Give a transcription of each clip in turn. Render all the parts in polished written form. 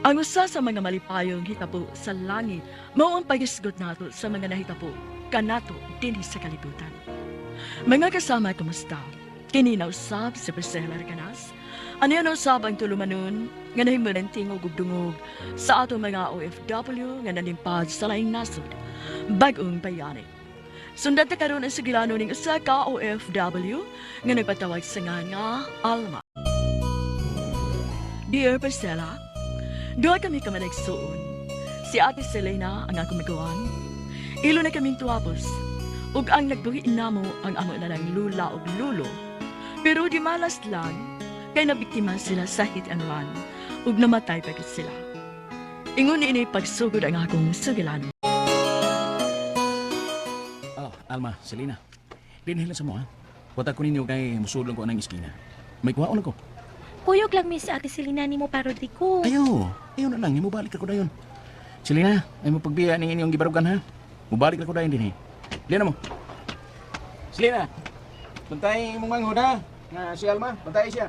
Ang usa sa mga malipayong hitabo sa langit mao ang pagisgot nato sa mga nahitabo kanato dinhi sa kalibutan. Mga kasama, kumusta? Kini na usab si Priscilla Arcanas. Ano yan usab ang tulumanon nga nahimulan tingog ug dungog sa ato mga OFW nga nalimpad sa laing nasod, bag-ong bayani. Sundan ta karon ang sigilano ning usa ka OFW nga nagpatawag sa nga Alma. Dear Priscilla, duha kami ka managsuon. Si Ate Selena ang akong magawan. Ilo na kaming tuwapos. Ug ang nagbuhi namo ang amo na ng lula ug lulo. Pero di malas lang, kay nabiktima sila sa hit and run. Ug namatay pa gid sila. Ingon ini pagsugod ang akong sugilanon. Oh, Alma, Selena. Dinhila sa mo, ha? Wata ko ninyo kay musulong ko anang iskina. May kuhaon ako. Puyog lang mi si Ate Selena ni mo parodi ko. Ayaw na lang, mubalik ako dayon. Selena, ay mo pagbiya ning inyong gibarugan, ha? Mubalik ako dayon din, eh. Liana mo. Selena, bantay mong manghod, ha? Nga si Alma, bantay siya.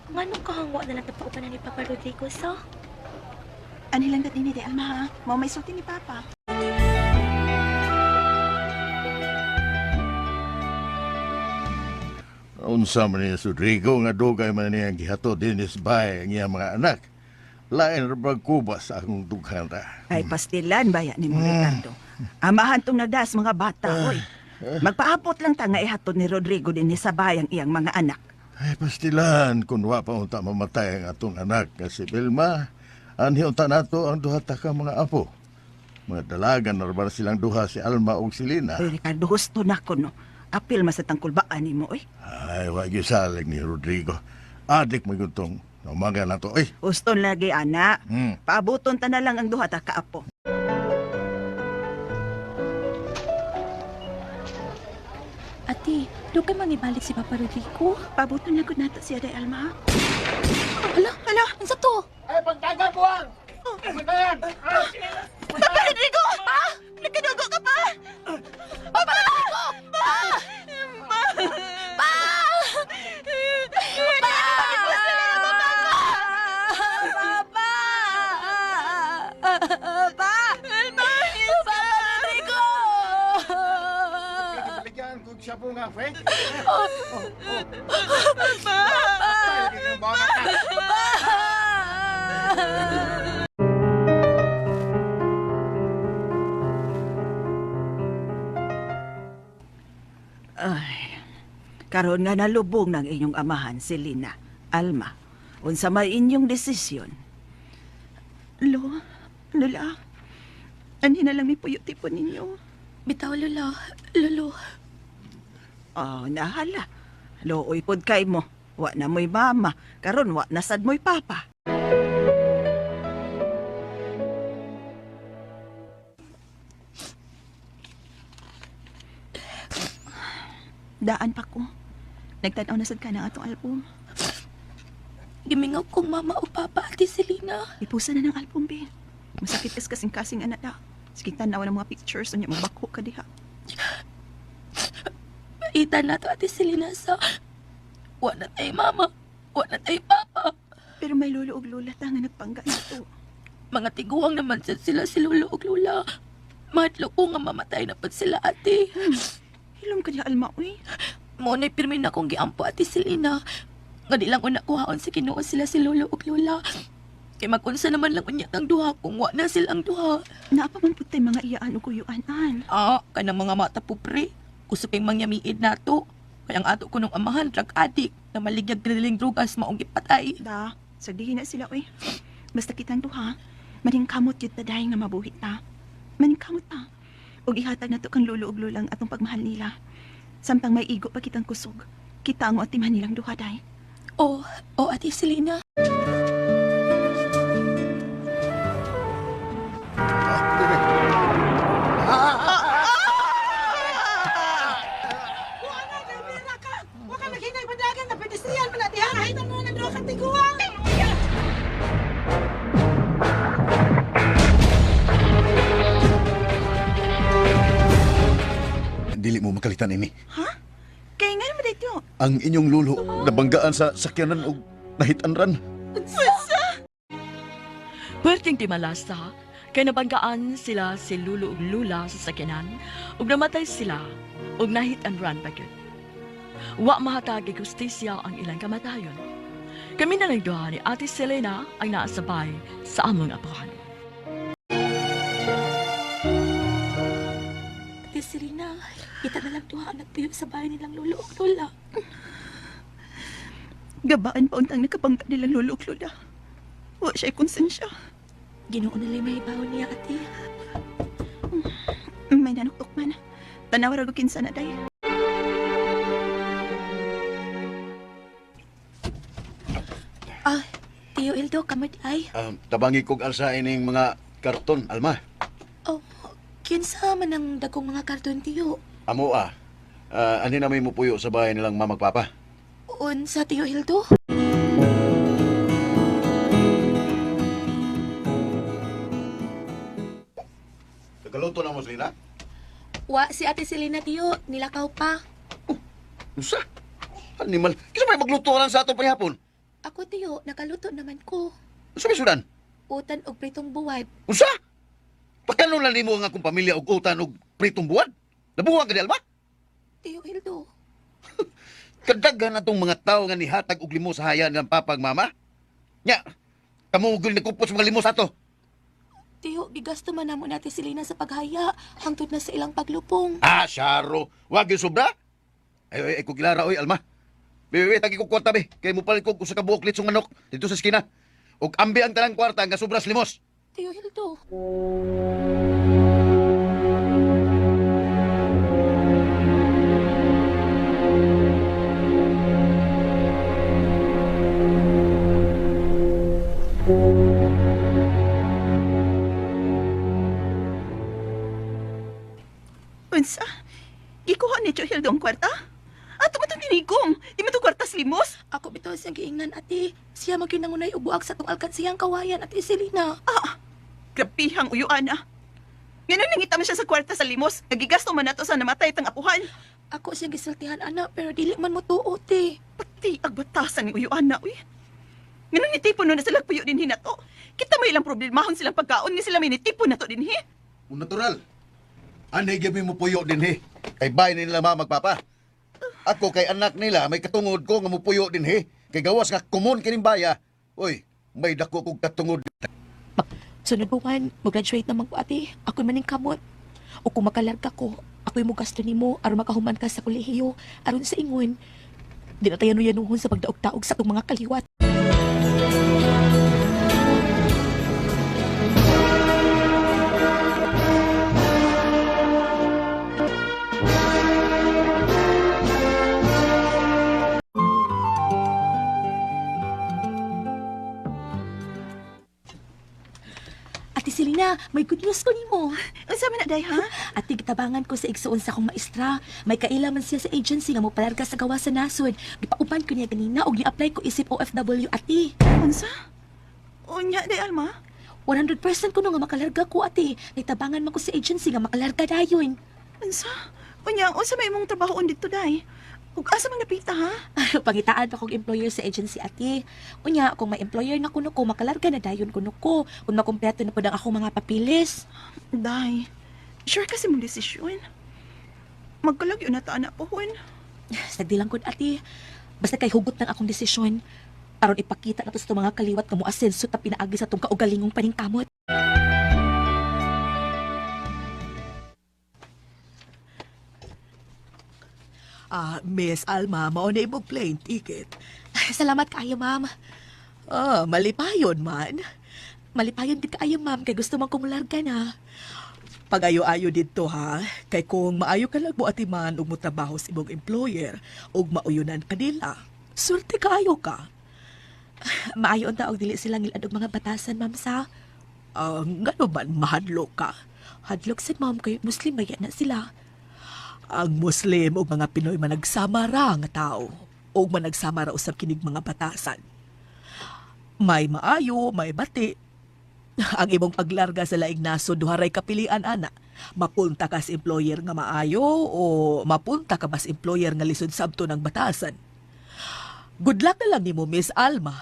Nganong kahangwa na lang tapaupan ni Papa Rodrigo, so? Anilang gat ini de Alma ha. Mau may sulti ni Papa. Unsa man ni Rodrigo nga dugay man niya gihatod din is bahay ang iyang mga anak. Lain ra bag kubas akong dughan ra. Ay pastilan baya ni mo Ricardo. Amahan tong nagdas mga bata oy. Magpaabot lang ta nga ihatod ni Rodrigo din sa bayang iyang mga anak. Ay pastilan kun wa pa unta mamatay ang atong anak nga si Vilma. Anhi unta nato ang duha ta ka mga apo. Mga dalagan na ba silang duha si Alma ug si Lina. Ay Ricardo gusto na ko no. Apil mas tangkol baan nimo oy. Ay wa gyud salig ni Rodrigo. Adik mo gutong umaga na to. Ay. Uston lagi ana. Hmm. Paabuton ta na lang ang duha ta ka apo. Ate, doon ka mangibalik si Papa Rodrigo. Paabuton na gud nato siya day Alma. Ala, ano sa to? Ay, pagtagal buwang! Pagtagal! Papa Rodrigo! Pa! Nagkadugo ka pa! Papa Rodrigo! Pa! Pa! Pa! Papa! Pa! Papa Rodrigo! Bigyan ko siya po nga, Frank. Ay, karon nga nalubong ng inyong amahan si Lina, Alma. Unsa may inyong desisyon? Lola, ani na lang mi puyo-tipon ninyo. Bitaw, Lola. Lolo. Oh, nahala. Looy pod kay mo. Wa na mo'y mama. Karon wa na sad mo'y papa. Daan pa ko. Nagtanaw na sad ka ng atong album. Gimingaw kong mama o papa, Ate Selena. Ipusa na ng album, be. Masakit kas kasing-kasing anak na. Sige, tanaw ng mga pictures niya. Mabako ka diha. Ita na to, Ate Selena, sa... Wa na tayo mama. Wa na tayo papa. Pero may lolo ug lola ta nga nagpangga nito. Mga tiguang naman sad sila si Lolo ug Lola. Mahadlo ko nga mamatay na pad sila, ate. Hilom ka diha, Alma, uy. Mo na pirmi na kong giampo, Ate Selena. Nga di lang una kuhaon sa Ginoo sila si Lolo ug Lola. Kay magunsa naman lang unya ang duha kung wa na silang duha. Naapa man putay mga iyaan o kuyuan-an. Kanang mga mata pupre. Gusto kay mangyamiid nato. Kaya ang ato ko nung amahan, drug addict, na maligyag griling drugas maong gipatay. Da, sagdihin na sila, uy. Basta kitang duha, maningkamot yun ta dahil nga mabuhit ta. Maningkamot ta. Ug ihatag na to kang lolo ug lolang atong pagmahal nila. Samtang may igo pa kitang kusog, kita ang atiman nilang duha day. Ate Selena. Dili mo makalitan ini. Ha? Kaya nga naman dito. Ang inyong lulo nabanggaan sa sakyanan o nahitanran. Puwerteng timalasa, kay nabanggaan sila si Lulo ug Lula sa sakyanan, ug namatay sila, ug nahit and run pa gyud. Wa mahatag justisya ang ilang kamatayon. Kami na nagduha ni Ate Selena ang naasabay sa among apuhan. Ate Selena, kita na lang duha ang nagpuyo sa bahay nilang lolo ug lola. Gabaan pa untang nakabangga nilang lulo ug lola. Wa siya'y konsensya. Ginoo na may bawon niya, ate. May nanuktok man. Tanawa rago kinsa na day. Tiyo Ildo, kamad ay. Tabangi kog alsa ining mga karton, Alma. Oh, kinsa man ang dagkong mga karton, tiyo? Amo ani na may mupuyo sa bahay nilang mamagpapa. Unsa, Tiyo Hildo? Nagaluto na mo, Selena? Wa si Ate Selena, tiyo. Nilakaw pa. Usa? Animal, kisa may magluto lang sa ato pahapon? Ako, tiyo. Nakaluto naman ko. Usa may sudan? Utan og pritong buwad. Usa? Pagkanon lang nimo ang akong pamilya og utan og pritong buwan? Nabuwag ka di, Alma? Tiyo Hildo. Kadaghan na tong mga tao nga nihatag og limo sa hayan ng papag mama. Nya, kamugol ni kupos mga limo sa ato. Tiyo, gigasto man namo natin si Lina sa paghaya. Hangtod na sa ilang paglupong. Syaro. Wag yung sobra. Ay, kung kilara, oy, Alma. Bebe, tagi ko kwarta, be. Kaya mo palit ko kung sa kabuok litsong manok dito sa skina. Og ambi ang talang kwarta nga sobras limos. Tiyo Hildo. Unsa? Gikuha ni Tio Hildo ang kwarta? Ato mo itong tinigong. Di mo itong kwartas limos. Ako bitaw siyang giingnan, ate. Siya maginangunay ubuak sa tong alkansiyang kawayan, Ate Selena. Grabihang uyuan na. Ngayon nangita man siya sa kwarta sa limos. Nagigasto man nato sa namatay tang apuhan. Ako siyang gisultihan, anak, pero dili man mo tuo, te. Pati agbatasan ni uyuan na, uy. Ngayon nitipon na sila puyo din hinato. Kita may ilang problemahon silang pagkaon ni sila may nitipon na to din hi. Natural. Anay gabi mo puyo din, he. Kay bahay nila mamagpapa. Ako kay anak nila, may katungod ko nga mupuyo din, he. Kay gawas nga kumon kining baya. Uy, may dako kong katungod. Sunod buwan, mag-graduate naman ko, ate. Ako'y maning kamot. O kung makalarga ko, ako'y mo gasto ni mo aron makahuman ka sa kolehiyo aron sa ingon. Di na tayo nuyanuhon sa pagdaog-taog sa itong mga kaliwat. Ate Selena, may good news ko nimo. Unsa man na day, ha? Ate, gitabangan ko sa igsuon sa akong maestra. May kaila man siya sa agency nga mo palarga sa gawa sa nasod. Gipauban ko niya ganina og ni-apply ko isip OFW, ate. Unsa? Unya, day, Alma? 100% ko no nga makalarga ko, ate. Nitabangan man ko sa agency nga makalarga dayon. Unsa? Unya, unsa may imong trabahoon dito, day? Ug asa mang napita, ha? Pangitaan pa kong employer sa agency, ate. Unya, kung may employer na kuno ko, makalarga na dayon kuno ko. Kung makumpleto na po ang akong mga papilis. Day, sure kasi mong desisyon. Magkalagyo na ta, anak pohon. Sagdi lang ko, ate. Basta kay hugot ng akong desisyon. Aron ipakita na to sa mga kaliwat nga mo asenso ta pinaagi sa tong kaugalingong paningkamot. Miss Alma, mao na imong plane ticket. Salamat kaayo, ma'am. Malipayon man. Malipayon din kaayo, ma'am, kay gusto man kumularga na. Pag-ayo-ayo dito ha, kay kung maayo ka lang mo atiman ug mo trabaho sa imong employer ug mauyunan ka nila, swerte kaayo ka. Maayo unta og dili sila ngilad og mga batasan, ma'am, sa. Ngano man mahadlok ka. Hadlok sa ma'am kay Muslim maya na sila. Ang Muslim ug mga Pinoy managsama ra nga tao ug managsama ra usab kinig mga batasan. May maayo, may bati. Ang imong paglarga sa laing nasod duharay kapilian ana. Mapunta ka sa employer nga maayo o mapunta ka ba sa employer nga lisod sabto ng batasan. Good luck na lang nimo, Miss Alma.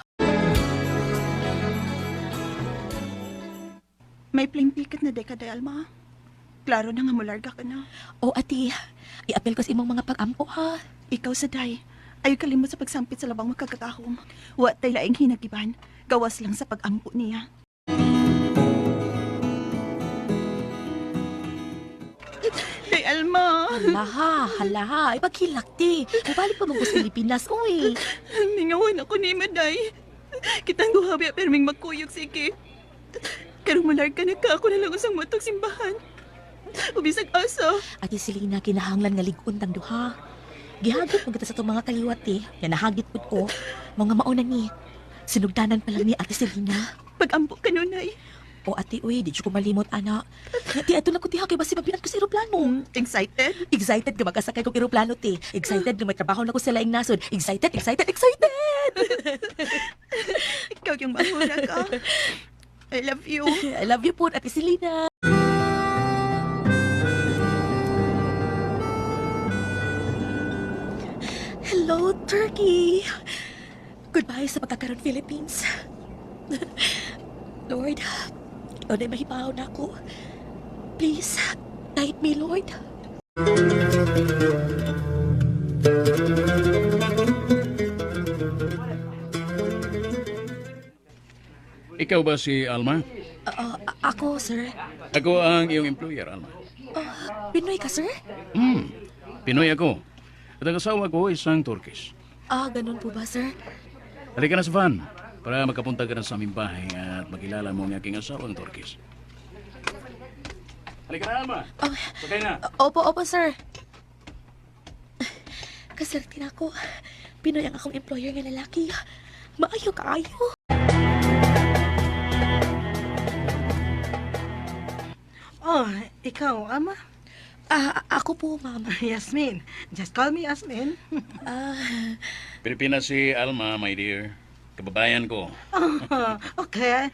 May plane ticket na day ka day, Alma. Klaro na nga mularga ka na. O ati, i-apel ko sa imong mga pag-ampo ha. Ikaw sa day. Ayaw kalimot sa pagsampit sa labang magkakakahom. Wa tay laing hinagiban. Gawas lang sa pag-ampo niya. Day, Alma. Hala ha, ipaghilakti. Mabalik pa mong sa Pilipinas, uy. Ningawan ako ni Maday. Kitang duhabi perming magkuyog sige. Karong malarga na ka, ako na lang usang matog simbahan. Ubisag asa. Ati Selena, kinahanglan nga ligon tang duha. Gihagit mo kita sa itong mga kaliwat nga nahagit pud ko. Mga mauna ni, sinugdanan pa lang ni Ate Selena. Pag-ampo ka nunay. O ate, uy, di ko malimot, ana. Ti, ato na ko tiha, kay basi mabiyan ko sa aeroplano. Excited? Excited ka magkasakay kong aeroplano, ti. Excited na may trabaho na ko sa laing nasod. Excited! Ikaw yung mahula ka. I love you. I love you po, Ate Selena. Hello, Turkey. Goodbye sa pagkakaroon, Philippines. Lord, ikaw na mahibaw na ako. Please, guide me, Lord. Ikaw ba si Alma? Ako, sir. Ako ang iyong employer, Alma. Pinoy ka, sir? Pinoy ako. At ang asawa ko isang Turkish. Ganun po ba, sir? Halika na sa van para makapunta ka na sa aming bahay at makilala mo ang aking asawang Turkish. Halika na, Alma. Sakay na. Opo, sir. Kaserte na ako. Pinoy ang akong employer nga lalaki. Maayo kaayo. Oh, ikaw, Ama? Ako po, ma'am. Yasmin. Just call me Yasmin. Pilipinas si Alma, my dear. Kababayan ko. Oh, okay.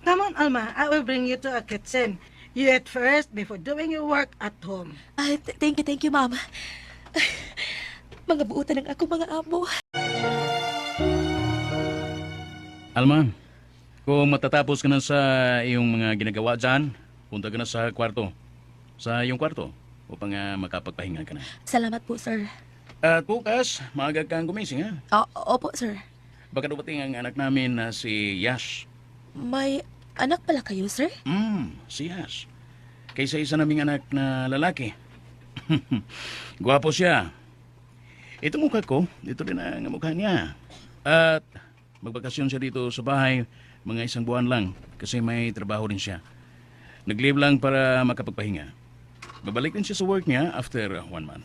Come on, Alma. I will bring you to a kitchen. You eat first before doing your work at home. Thank you, ma'am. Mga buutan ng ako mga amo. Alma, kung matatapos ka na sa iyong mga ginagawa dyan, punta ka na sa kwarto. Sa iyong kwarto upang makapagpahinga ka na. Salamat po, sir. At bukas, maaga kang gumising, ha? Opo, sir. Baka dumating ang anak namin na si Yash. May anak pala kayo, sir? Si Yash. Kaysa isa naming anak na lalaki. Gwapo siya. Ito mukha ko, ito rin ang mukha niya. At magbakasyon siya dito sa bahay, mga isang buwan lang, kasi may trabaho rin siya. Nag-leave lang para makapagpahinga. Babalik din siya sa work niya after 1 month.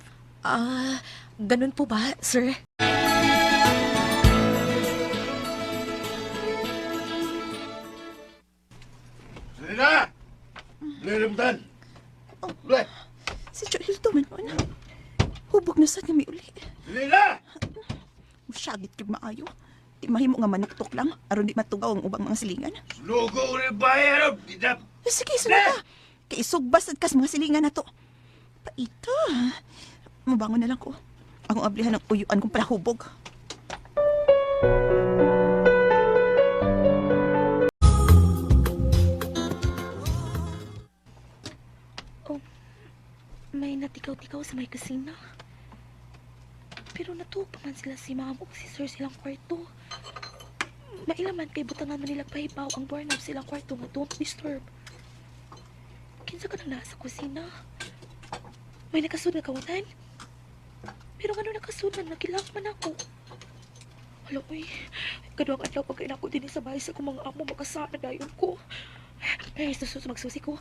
Ganun po ba, sir? Selena! Lilimutan! Ule! Si Joel to man. Hubog na sa niya may uli. Selena! Masyagit kag maayo. Di mahimo nga manuktok lang. Aron di matugaw ang ubang mga silingan. Lugo rin bayar! Bidap! Sige, sunod ka. Kay sugbas at kas mga silingan na to. Paita. Mabangon na lang ko. Akong ablihan ng uyuan kong palahubog. May natikaw-tikaw sa may kusina. Pero natupaman sila si ma'am o si sir silang kwarto. Mailaman kay butangan man nila pahibaw ang doorknob silang kwarto nga don't disturb. Kinsa ka na nasa kusina? May nakasud na kawatan? Pero ano nakasud man, nakilang man ako. Hala, uy. Kaduang adlaw pag kain ako din sa bahay sa kung mga amo makasaan na dayon ko. Ay, susus magsusi ko.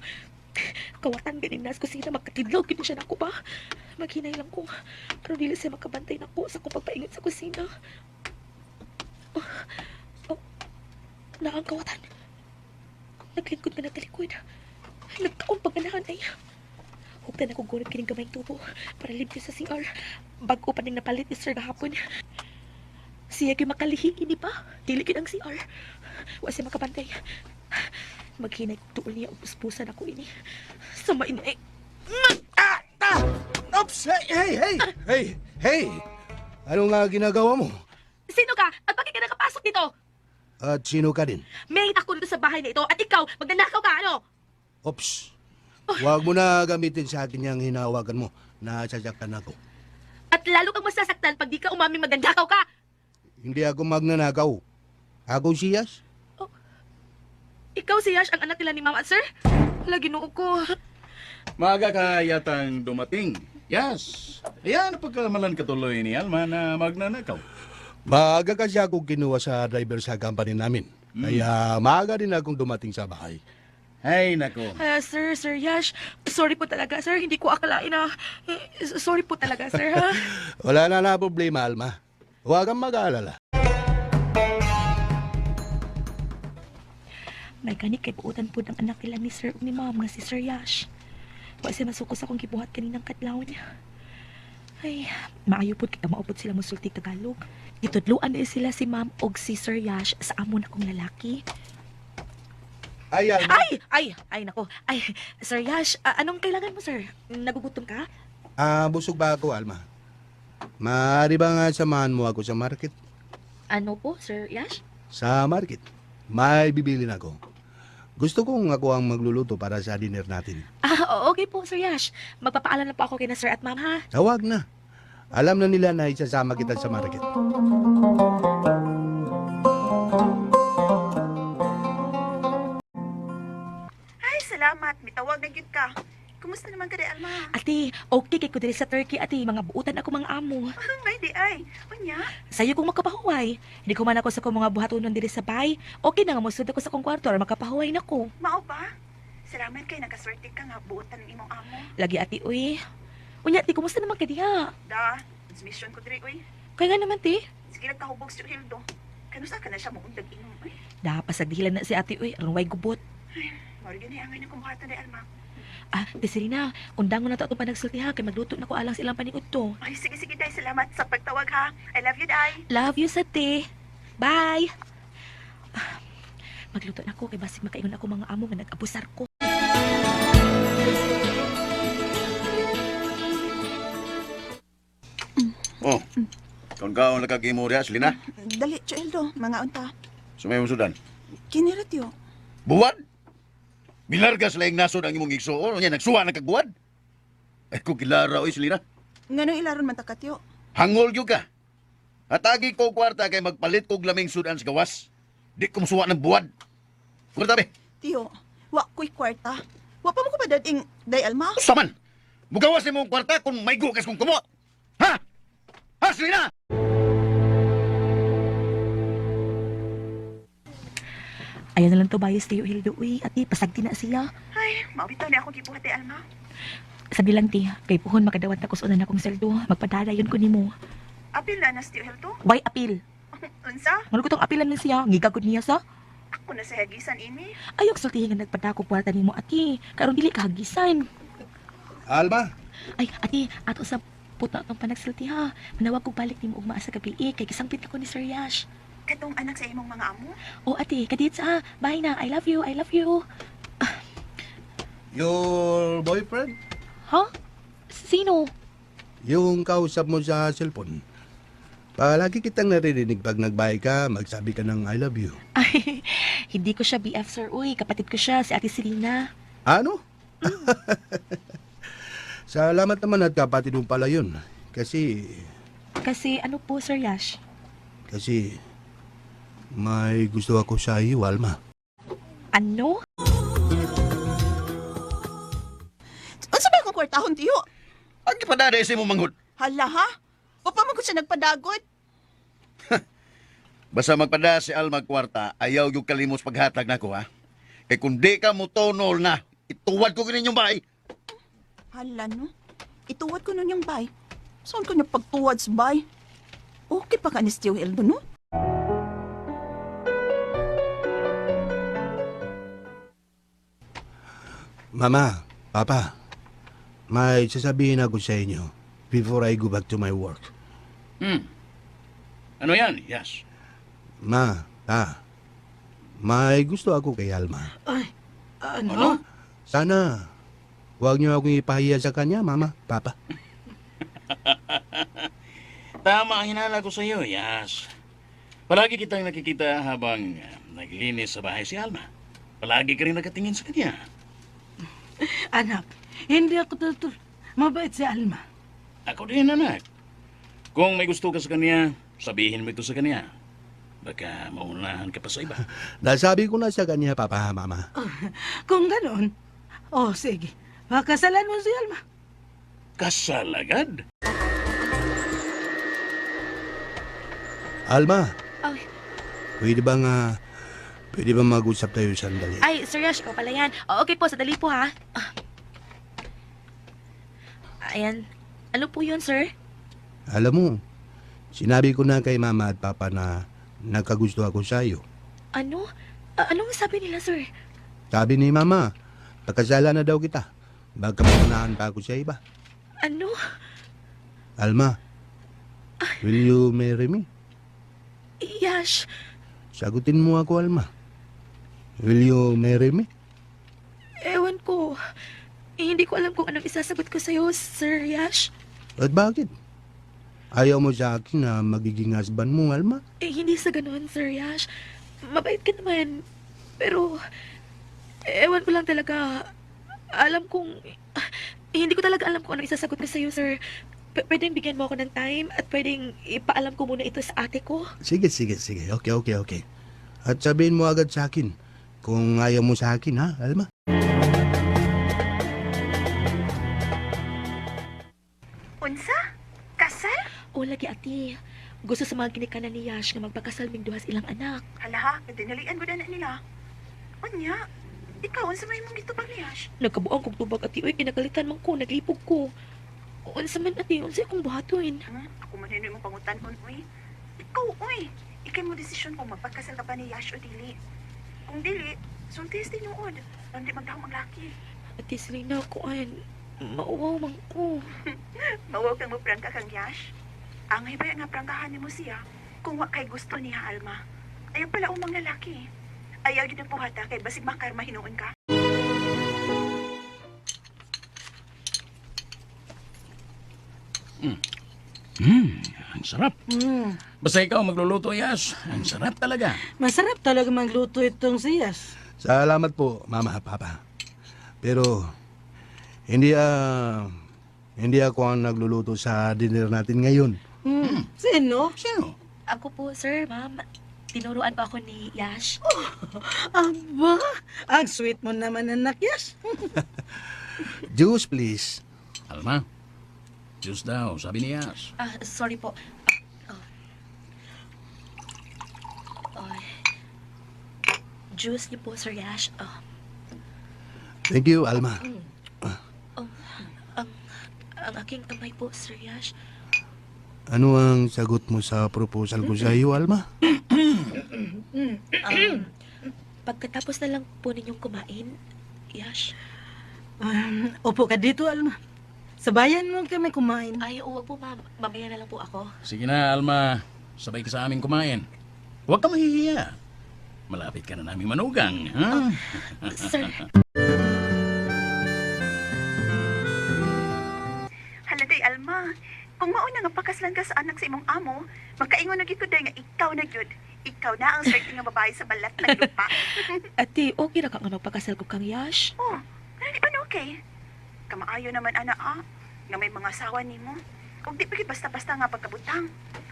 Kawatan ganing nas kusina, magkatidlaw gini siya nako ba? Maghinay lang ko. Pero dili siya makabantay nako sa kung pagpaingat sa kusina. Naang kawatan. Naglingkod na nagtalikod. Nagtaon paganahan ay. Hugtan ako gunod kining gamayng tubo para limpyo sa CR. Bago pa ning napalit ni Sir gahapon. Siya kay makalihi ini pa. Dili gid ang CR. Wa siya makabantay. Maghinay kong tuol niya upus-pusan ako ini. Sama ini ay. Oops! Hey! Ano nga ginagawa mo? Sino ka? At bakit ka nakapasok dito? At sino ka din? Main ako dito sa bahay na ito at ikaw, magnanakaw ka, ano? Ops. Huwag mo na gamitin sa akin yung hinahawagan mo na sasaktan ako. At lalo kang masasaktan pag di ka umaming magandakaw ka. Hindi ako magnanakaw. Ako si Yas. Ikaw si Yash, ang anak nila ni Mama at Sir? Hala, ginoo ko. Maaga ka yatang dumating. Yes. Ayan, pagkamalan katuloy ni Alma na magnanakaw. Maaga kasi ako kinuha sa driver sa company namin. Kaya maaga din akong dumating sa bahay. Ay, nako. Sir Yash, sorry po talaga, sir. Hindi ko akalain na... sorry po talaga, sir, ha? Wala na problema, Alma. Huwag kang mag-aalala. May kanik kay buutan po ng anak nila ni Sir ni Ma'am nga si Sir Yash. Wa siya masukos akong gibuhat kaninang kadlaw niya. Ay, maayo po kita maupod sila musulti Tagalog. Itudluan din sila si Ma'am og si Sir Yash sa amon akong lalaki. Ay, Alma. Ay, nako. Ay, Sir Yash, anong kailangan mo, sir? Nagugutom ka? Busog ba ako, Alma? Maaari ba nga samahan mo ako sa market? Ano po, Sir Yash? Sa market. May bibilin ako. Gusto kong ako ang magluluto para sa dinner natin. Okay po, Sir Yash. Magpapaalam na po ako kay na Sir at Ma'am, ha? Tawag na. Alam na nila na isasama kita sa market. Ay, salamat. Mitawag na gyud ka. Kumusta naman ka, Day Alma? Ate, okay kay ko diri sa Turkey, ate. Mga buutan ako mga amo. May di ay. Unya? Sa'yo kong makapahuway. Hindi ko man ako sa kong mga buhatunon diri sa bay. Okay na nga, musud ako sa kong kwarto or makapahuway na ko. Mao ba? Salamat kay nakaswerte ka nga buotan ng imong amo. Lagi, ate, uy. Unya, ate, kumusta naman ka diha? Da, mission ko diri uy. Kaya nga naman, te. Sige nagkahubog si Hildo. Kanusa ka na siya maundag inom uy. Pasagdilan na si ate, uy. Aron way gubot. Mao gyud ni angay na kumuhatan Day Alma. Te Serena, undang mo na to itong panagsulti ha. Kay magluto na ko alang silang panikod to. Ay, sige, Day. Salamat sa pagtawag, ha. I love you, Day. Love you sa te. Bye! Magluto na ko kay basig makaingon ako mga amo nga nag-abusar ko. Oh, kaon nakagimo diha, Selina. Dali, Hildo. Mga unta. Sumay mo sudan. Kiniratyo. Buwad? Bilargas laing nasod ang imong igsuon, nya nagsuwa na kagbuwad. Ay ko kilara oy, Selina. Ngano ilaron man takatyo? Hangol gyud ka. Hatagi ko kwarta kay magpalit kog laming sudan sa gawas. Di ko musuwa ng buwad. Kwarta be. Tiyo, wa ko'y kwarta. Wa pa mo ko ba dating Day Alma? Usa man. Mugawas ni mong kwarta kung may gukas kong kumo. Ha? Ha, Selina? Ayan na lang to bayos tayo, Hildo. Uy, ate, pasagti na siya. Ay, maubitaw ni ako gibuhat Day Alma. Sabi lang, ti, kay puhon makadawat na kusunan akong seldo. Magpadadayon ko ni mo. Apil na nas Tiyo Hildo. Why apil? Unsa? Ano ko tong apilan na siya? Ngigagod niya sa? Ako na sa hagisan ini. Ayok sultihin nga nagpadako kwarta ni mo, ate. Karon dili ka hagisan. Alma, Ay, ate, ato sa puto itong panagsulti ha. Manawag ko balik ni mo ugma sa gabi kay kisangpit ako ni Sir Yash. Katong anak sa imong mga amo. O ate, kadit sa bye na. I love you, I love you. your boyfriend? Ha? Sino? Yung kausap mo sa cellphone. Palagi kitang naririnig pag nagbahay ka, magsabi ka ng I love you. Ay, hindi ko siya BF, sir. Uy, kapatid ko siya, si Ate Selena. Ano? Salamat naman at kapatid mo pala yun. Kasi Kasi ano po, Sir Yash? may gusto ako sa iyo, Alma. Ano? Unsa ba akong kwartahon, Tiyo? Ang ipadada sa imong manghud. Hala, ha? O pa man ko siya nagpadagot? Basta magpada si Alma kwarta, ayaw yung kalimos paghatag nako ha. Kay kung di ka mo tonol na, ituwad ko kininyong bahay. Hala, no? Ituwad ko nun yung bay. Saan ko niya pagtuwad sa bay? Okay pa ka ni Tiyo Hildo, no? Mama, Papa, may sasabihin ako sa inyo before I go back to my work. Ano yan? Yes. Ma, may gusto ako kay Alma. Ano? Sana, huwag niyo akong ipahiya sa kanya, Mama, Papa. Tama ang hinala ko sa iyo, Yas. Palagi kitang nakikita habang naglinis sa bahay si Alma. Palagi ka rin nakatingin sa kanya. Anak, hindi ako tutur. Mabait si Alma. Ako din, anak. Kung may gusto ka sa kanya, sabihin mo ito sa kanya. Baka maunahan ka pa sa iba. Nasabi ko na sa kanya, Papa, Mama. Kung ganoon, sige. Pakasalan mo si Alma. Kasal agad? Alma, Ay, pwede ba mag-usap tayo sandali? ay, Sir Yash, ikaw pala yan. Okay po, sadali po ha. Ayan. Ano po yun, sir? Alam mo, sinabi ko na kay Mama at Papa na nagkagusto ako sa iyo. Ano? Anong sabi nila, sir? Sabi ni Mama, pagkasala na daw kita. Baka maunahan pa ako sa iba. Ano? Alma, will you marry me? Yash, Sagutin mo ako, Alma. Will you marry me? ewan ko. Hindi ko alam kung anong isasagot ko sa'yo, Sir Yash. At bakit? Ayaw mo sa akin na magiging husband mo, Alma? Hindi sa ganoon, Sir Yash. Mabait ka naman. Pero, ewan ko lang talaga. Alam kong... hindi ko talaga alam kung anong isasagot ko sa'yo, sir. Pwedeng bigyan mo ako ng time at pwedeng ipaalam ko muna ito sa ate ko. Sige. Okay. At sabihin mo agad sa akin kung ayaw mo sa akin, ha, Alma? Unsa? Kasal? O lagi, ate. Gusto sa mga ginikanan ni Yash na magpakasal ming duhas ilang anak. Hala, dinalian ko na nila. Unya, ikaw, unsa may mong gitubag ni Yash? Nagkabuang kong tubag, ate. Uy, kinagalitan man ko, naglipog ko. Unsa man, ate, unsa akong buhatoin. Ako man hindi mong pangutan uy. Ikaw, uy. Ikay mo desisyon kung magpagkasal ka pa ni Yash o dili. Kung dili, sultis din yung od. Hindi magdahong ang laki. Ate Selena, kuan, mauwaw man ko. Mawag kang mo prangka kang Yash. Ang hibay nga prangkahan ni mo siya kung wa kay gusto niya, Alma. Ayaw pala umang lalaki. Ayaw yun ang puhata kay basig makarma hinuon ka. Ang sarap. Basta ikaw magluluto, Yas. Ang sarap talaga. Masarap talaga magluto itong si Yash. Salamat po, Mama at Papa. Pero, hindi ako ang nagluluto sa dinner natin ngayon. Sino? Sino? Ako po, sir, ma'am. Tinuruan pa ako ni Yash. Aba, ang sweet mo naman, anak Yash. Juice, please. Alma, juice daw, sabi ni Yas. Sorry po. Ay. Juice niyo po, Sir Yash. Thank you, Alma. Ang aking kamay po, Sir Yash. Ano ang sagot mo sa proposal ko sa iyo, Alma? Pagkatapos na lang po ninyong kumain, Yash. Upo ka dito, Alma. Sabayan mo kami kumain. Ay, wag po, ma'am. Mamaya na lang po ako. Sige na, Alma. Sabay ka sa amin kumain. Huwag ka mahihiya. Malapit ka na namin manugang, ha? Sir, Haladay, Alma. Kung mauna nga pakaslan ka sa anak sa imong amo, magkaingon na gito nga ikaw na gyud. Ikaw na ang certain nga babae sa balat ng lupa. ate, okay na ka nga magpakasal ko kang Yash? Oh, di ba na okay? Kamaayo naman, ana, nga may mga asawa nimo. Ug di pa basta-basta nga pagkabutang.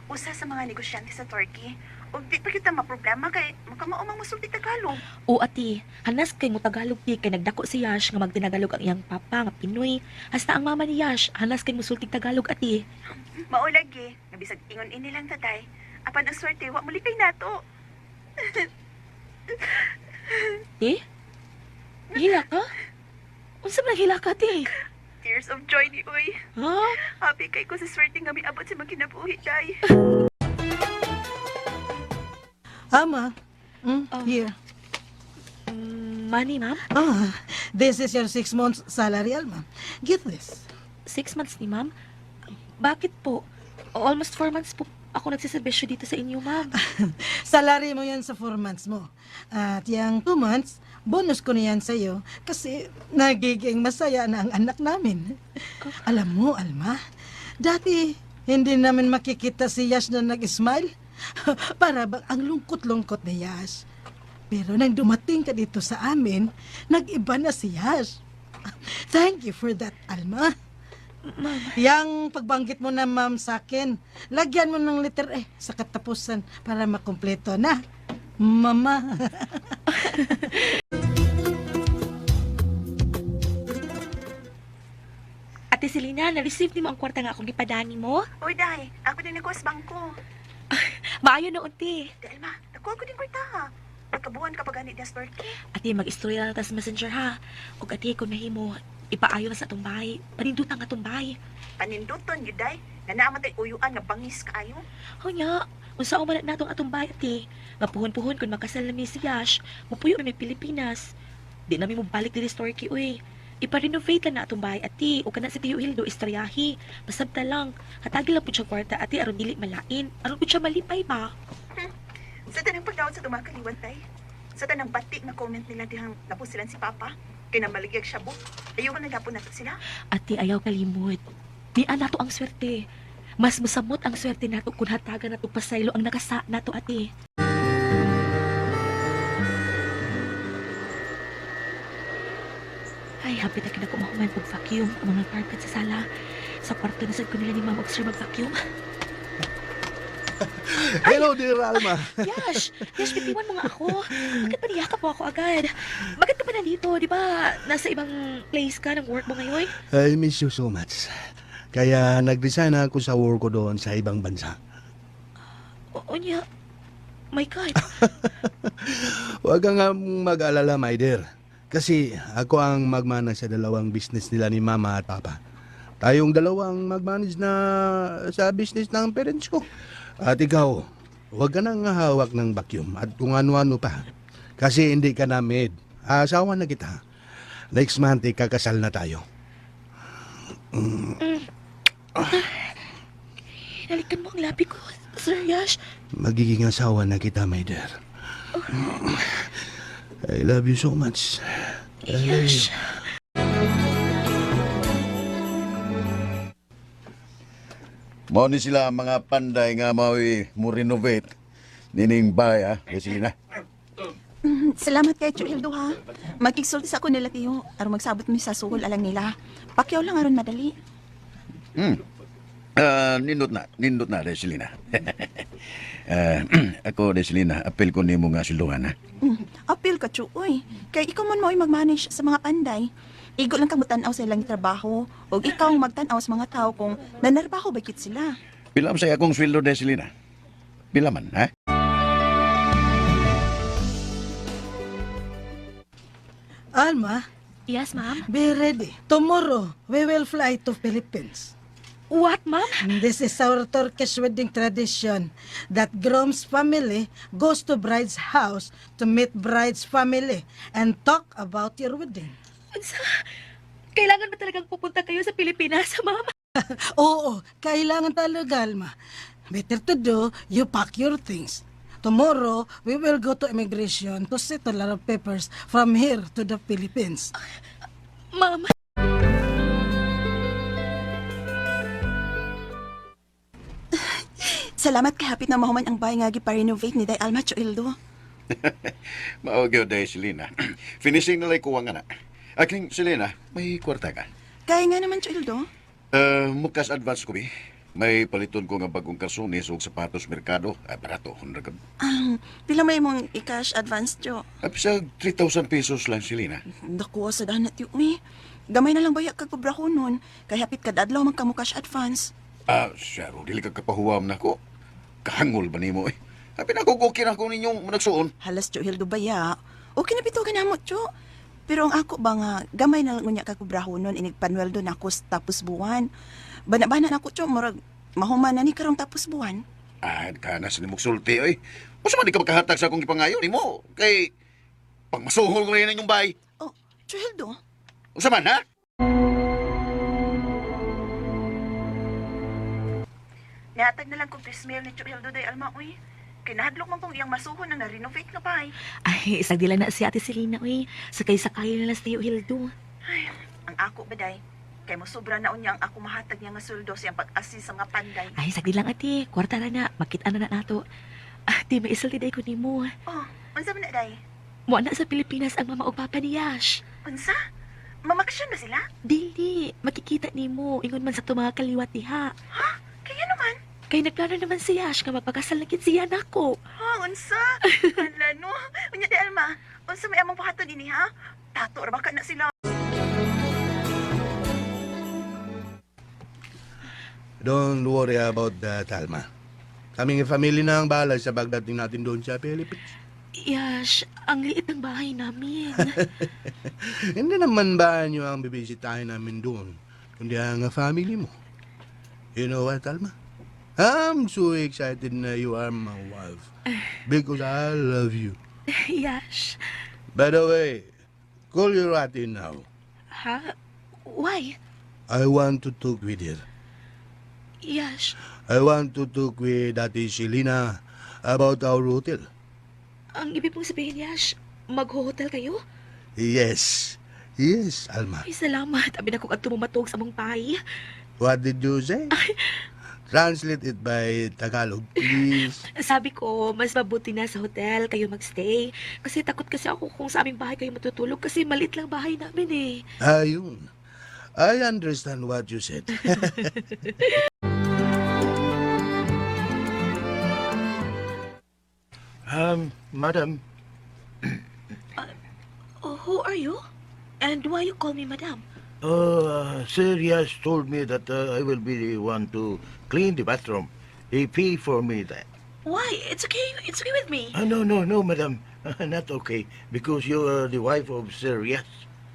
Usa sa mga negosyante sa Turkey. Ug di pa kita maproblema kay magkamaumang masulti Tagalog. O ati, hanas kay mo Tagalog di kay nagdako si Yash nga magtinagalog ang iyang papa nga Pinoy. Hasta ang mama ni Yash, hanas kay musultig Tagalog ati. Mao lagi, nga bisag ingon ini lang tatay. Apan ang swerte wa muli kay nato. Ti? Hila ka? Unsa man hila ka, ti? Tears of joy ni uy. Ha? Happy kay ko sa swerte nga miabot sa magkinabuhi day. Ama, here. Money, ma'am? This is your 6 months salary, Alma. Get this. 6 months ni ma'am? Bakit po? Almost 4 months po ako nagsiservisyo dito sa inyo, ma'am. Salary mo yan sa 4 months mo. At yung 2 months, bonus ko na yan sa'yo kasi nagiging masaya na ang anak namin. Alam mo, Alma, dati hindi namin makikita si Yash na nag-smile. Para bang ang lungkot-lungkot ni Yash. Pero nang dumating ka dito sa amin, nag-iba na si Yash. Thank you for that, Alma. Yang pagbanggit mo na, ma'am, sa akin, lagyan mo ng letter E sa katapusan para makumpleto na. Mama. Ate Selena, na-receive ni mo ang kwarta nga akong gipadani mo? Uy, day, ako din ako sa bangko. Maayo na unti. Di, Alma, nakuha ko din kwarta ha. Pagkabuhan ka pa ganit niya sa Ate, mag-istorya lang ta sa messenger ha. O ate, kung nahimo, ipaayo na sa atong bahay. Panindutang atong bahay. Paninduton, yun, day. Na naamatay uyuan nga bangis kaayo. O nya, unsa man natong atong bahay ate. Mapuhon-puhon kung makasal na mi si Yash, mupuyo na mi Pilipinas. Di namin mo balik diri sa Turkey, uy. Ipa-renovate lang na atong bahay ate. O kana si Tiyo Hildo istoryahi. Pasabta lang. Hatagi lang po siya kwarta ate aron dili malain. Aron po siya malipay ba? Sa tanang pagdawat sa tumakaliwan, tay. Sa tanang batik na comment nila dihang napusilan si Papa. Kaya namaligag siya bu. Ayoko na napon nato sila. Ate, ayaw kalimot. Di nato ang swerte. Mas masamot ang swerte nato kung hatagan nato pasaylo ang nakasa nato ate. Ay, hapit na kinakumahuman og vacuum ang mga carpet sa sala. Sa kwarto na sad ko nila ni Ma'am Oxter mag-vacuum. Hello, dear Alma. Yash! Yash, bitiwan mo nga ako. Bakit pa niyakap mo ako agad? Bakit ka pa nandito? Di ba nasa ibang place ka ng work mo ngayon? I miss you so much. Kaya nag-resign ako sa work ko doon sa ibang bansa. O niya, my God. Huwag ka nga mag-alala, my dear. Kasi ako ang magmana sa dalawang business nila ni Mama at Papa. Tayong dalawang magmanage na sa business ng parents ko. At ikaw, huwag ka nang hawak ng vacuum at kung ano-ano pa. Kasi hindi ka na maid. Asawa na kita. Next month, ikakasal na tayo. Nalikan mo ang labi ko, Sir Yash. Magiging asawa na kita, my dear. I love you so much. I love you. Yash. Mao ni sila ang mga panday nga mao'y mo renovate nining bahay ha, kasi na. Salamat kay Childo ha. Magkigsulti sa ako nila tiyo. Aron magsabot mi sa suhol alang nila. Pakyaw lang aron madali. Nindot na, Desilina. Ako, Desilina, apel ko nimo nga silduhan ha. Apil ka, Chuy. Kay ikaw man mo'y mag-manage sa mga panday. Igo lang kang mutanaw sa ilang trabaho. O ikaw ang magtanaw sa mga tao kung nanarbaho ba kit sila. Pilam sa akong sweldo, Desilina. Pilaman, ha? Alma, Yes, ma'am. be ready. Tomorrow, we will fly to Philippines. What, ma'am? This is our Turkish wedding tradition that groom's family goes to bride's house to meet bride's family and talk about your wedding. Kailangan ba talagang pupunta kayo sa Pilipinas, ma'am? Oo, kailangan talaga, Alma. Better to do, you pack your things. Tomorrow, we will go to immigration to settle our papers from here to the Philippines. Ma'am, Salamat kay hapit na mahuman ang bahay nga gipa-renovate ni Day Alma Chuildo. Maugyo, Desilina. Finishing na lang kuha nga na. Aking, Selena, may kwarta ka? Kaya nga naman Chuildo. Mukas advance ko, bi. May paliton ko nga bagong kalsones o sapatos merkado. Barato, 100 ka. Pila may mong i-cash advance, Jo? Sa 3,000 pesos lang, Selena. Nakuha sa dahan na tiyo, mi. Gamay na lang baya kag pabraho nun. Kaya hapit kad adlaw man kamo cash advance. Siya, dili ka kapahuwam na ko. Kahangol ba nimo eh? Hapi na kukukin ako ninyong managsuon. Halas, Jo, Hildo baya. Okay na bito ganamot, Jo. Pero ang ako ba nga, gamay na lang ngunya kakubraho nun, inigpanweldo na ako sa tapos buwan. Bana-bana na ako, Jo, murag mahuman na ni karong tapos buwan. Kanas ni mugsulti, oy. Masa man di ka makahatag sa akong ipangayon nimo? Kay, pag masuhol ko na yun yung bay. Oh, Jo, Hildo. Usa man, ha? Nihatag na lang kong 3 mil ni Jo, Hildo day Alma, uy. Kinahadlok man kong iyang masuhon na na-renovate na bay. ay, isang dila na si Ate Selena, uy. Sakay-sakay na lang sa Tiyo Hildo. Ay, ang ako ba day? Kay mo sobra na unya ang ako mahatag niya nga suldo siyang pag-assist sa nga panday. Ay, sagdi lang ate. Kwarta na. Makita na nato. Ate, may isulti day ko ni mo. Oh, unsa man na day? Mo na sa Pilipinas ang mama o papa ni Yash. Unsa? Mamakasyon na sila? Dili, makikita nimo ingon man sa mga kaliwat diha. Ha? Kaya naman? Kay nagplano naman si Yash nga magpakasal na gid siya nako. Ha, unsa? Hala, no? Unya di, Alma. Unsa may among pahaton ini, ha? Tato, ra baka na sila. Don't worry about that, Alma. Kaming family na ang bahala sa pagdating natin doon sa Philippines. Yash, ang liit ng bahay namin. Hindi naman ba nyo ang bibisitahin namin doon, kundi ang family mo. You know what, Alma? I'm so excited na you are my wife because I love you. Yash, By the way, call your ate now. ha? Why? I want to talk with her. Yash, I want to talk with Ate Selena about our hotel. ang ibig mong sabihin, Yash, mag-hotel kayo? Yes. Yes, Alma. Ay, salamat. Abi na kung at tumatog sa mong pahay. What did you say? Translate it by Tagalog, please. Sabi ko, mas mabuti na sa hotel kayo magstay. Kasi takot kasi ako kung sa aming bahay kayo matutulog kasi maliit lang bahay namin eh. Ayun. I understand what you said. Madam, Oh, who are you? And why you call me madam? Sir Yas told me that I will be the one to clean the bathroom. He paid for me that. Why? It's okay. It's okay with me. No, madam. Not okay, because you are the wife of Sir Yas.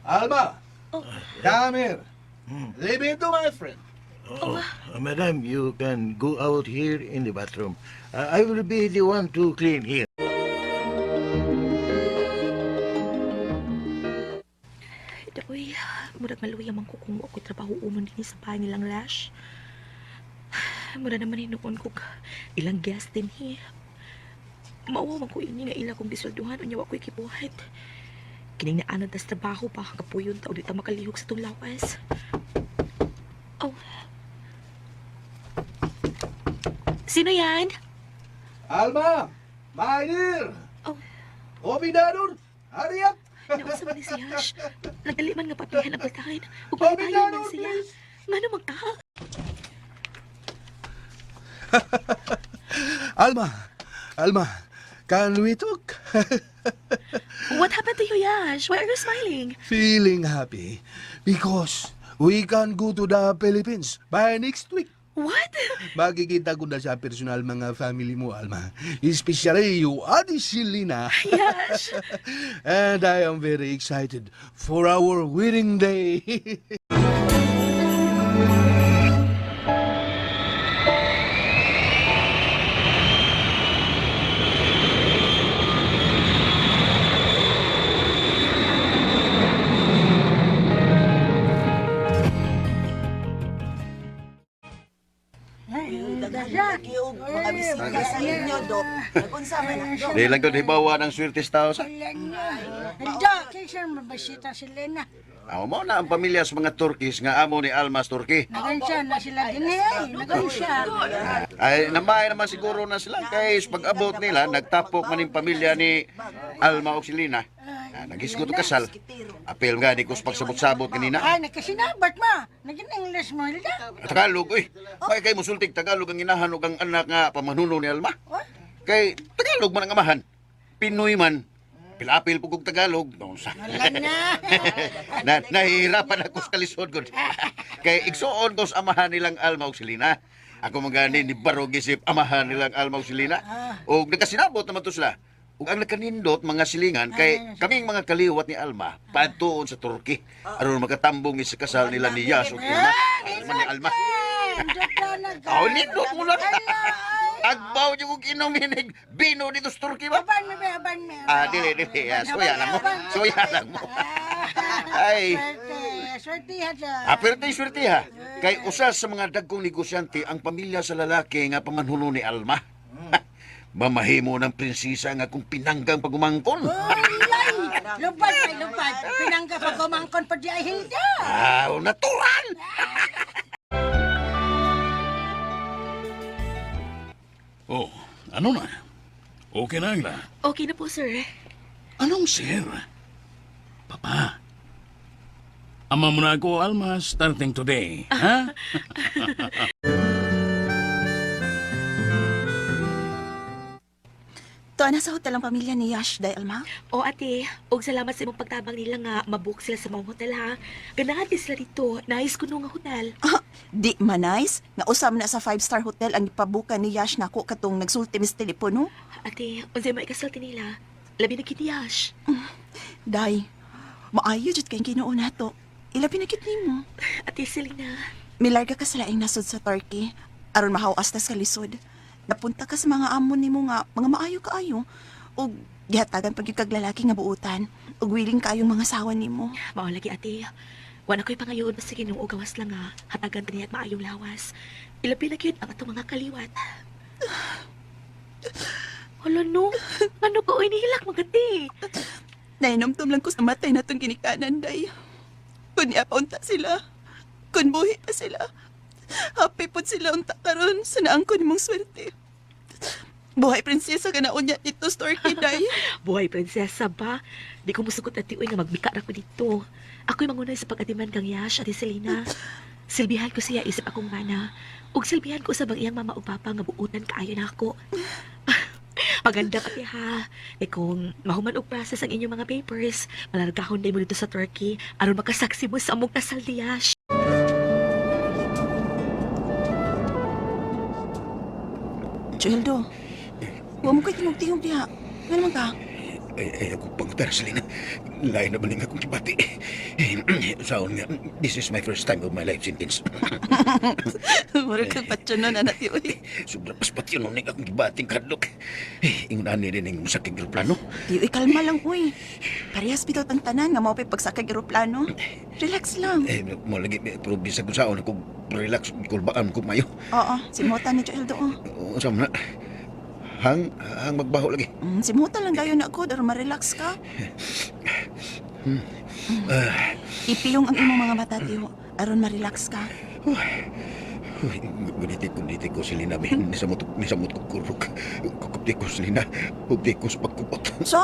Alma! Oh. Come here. Leave it to my friend. Madam, you can go out here in the bathroom. I will be the one to clean here. Dapoy, murag maluya man ko kung ako'y trabaho umon din sa bahay nilang Lash. Mura naman hinuon ko ilang gas din Mauwa man ko ini nga ila kong gisulduhan unya wa ko'y kibuhat. Kining naanad tas trabaho pa kapuyon ta di ta makalihok sa tong lawas. Oh. Sino yan? Alma! My dear! Oh. Open the door! Hurry up! Nawasa man ni si Yash. Nagdali man nga patihan ang pagkain. Ug Open the pagkain man door, siya. please! Ngano man ka? Alma, can we talk? What happened to you, Yash? Why are you smiling? Feeling happy because we can go to the Philippines by next week. What? Makikita ko na sa personal mga family mo, Alma. Especially you, Ate Selena. Yash. And I am very excited for our wedding day. Mga bisita sa inyo, Dok. Nag-unsa man na, Dok. Di lang ko hibawa ng swerte sa tao sa. Handa, kaysa mabasita sila na. Amo mo na ang pamilya sa mga Turkis nga amo ni Almas Turki. Nagansya na sila din eh. Nagansya. Ay namay naman siguro na sila kay sa pag-abot nila nagtapok man yung pamilya ni Alma o Selena. Nagisgot og kasal. Apil nga ni kus pagsabot-sabot kanina. Ay, nagkasinabat ma. Naging English mo, Hilda. Tagalog uy. May kay musultig Tagalog ang inahan ug ang anak nga pamanuno ni Alma. Kay Tagalog man ang amahan. Pinoy man. Pilapil pugog Tagalog. Sa. Nahihirapan ako sa kalisod ko. Kay igsuon ko sa amahan nilang Alma ug Selena. Ako magani ni Barog isip amahan nilang Alma ug Selena. Og nagkasinabot naman to sila. Ug ang nagkanindot mga silingan kay kaming mga kaliwat ni Alma padtuon sa Turkey aron makatambong sa kasal nila ni Yas ug ni Alma. Oh, nindot mo lang. Agbaw niyo kung inominig bino dito sa Turkey ba? Aban me. Dili. Suya lang mo. Suya lang mo. Ay. Swerte ha. Pero tayo swerte ha. Kay usa sa mga dagkong negosyante ang pamilya sa lalaki nga pamanhuno ni Alma. Mamahimo ng prinsesa nga kung pinanggang pagumangkon. Lupad. Pinangga pa gumangkon pa di ay Hilda. Natural! Oh, ano na? Okay na, Angela. Okay na po, sir. Anong sir? Papa, Ama mo na ako, Alma, starting today. Ha? Tuan na sa hotel ang pamilya ni Yash, day Alma. O ate, og salamat sa imong pagtabang nila nga mabook sila sa mga hotel ha. Ganahan din sila dito, nais ko nung nga hotel. Di manais, nga usam na sa 5-star hotel ang ipabuka ni Yash nako katong nagsulti mis telepono. Ate, unsay maikasulti nila? Labi na kitiyash. Day, maayo jud kayong kinuuna to. Ilabi na kit nimo. Ate Selena, Milarga ka sa laing nasod sa Turkey, aron mahawas ta sa lisod. Napunta ka sa mga amon nimo nga mga maayo kaayo ug gihatagan pag yung kaglalaki nga buutan ug willing kayong mga sawa nimo. mao lagi ate. Wala ko'y pangayoon basta Ginoo og gawas lang nga hatagan tani at maayong lawas. Ilabi na gyud ang atong mga kaliwat. Hala no, ano ko inihilak magati? Nainomtom lang ko sa matay na tong ginikanan, day. Kung iapaunta sila, kung buhi pa sila, happy po sila unta karon sa naang ko nimong swerte. Buhay prinsesa ka na unya dito sa Turkey, day. Buhay prinsesa ba? Di ko musugot at tiuy nga magbika na ko dito. Ako'y mangunay sa pag-atiman kang Yash, Ate Selena. Silbihan ko siya isip akong mana. Ug silbihan ko sa bang iyang mama o papa nga buutan kaayo na ako. Maganda ka ha. E kung mahuman og process ang inyong mga papers, malargahon day mo dito sa Turkey aron makasaksi mo sa among kasal ni Yash. Childo, huwag mo kayo tinong-tingog diha. Nga naman ka? Ay, ako pangutar, Selena. Lain na ba nga akong kibati? Saon nga, this is my first time of my life sentence. Mura kang patsunon, anak tiyo. Sobra paspat yun, nung akong kibating kadlok. Ingon ani rin yung sakig aeroplano. Tiyo, kalma lang, uy. Parehas bitaw tang tanan nga mao pay pagsakay aeroplano. Relax lang. Mo lagi, pero bisag ko saon ako relax, kulbaan ko mayo. Oo, simutan ni Childo. Sama na. Hang magbaho lagi. Simutan lang dayon na ako, daron ma-relax ka. Ipiyong ang imong mga mata, tiyo. Aron ma-relax ka. Guniti ko, Selena. Nisamot ko kurok. Kukupti ko, Selina. Hupti ko sa pagkupot. So?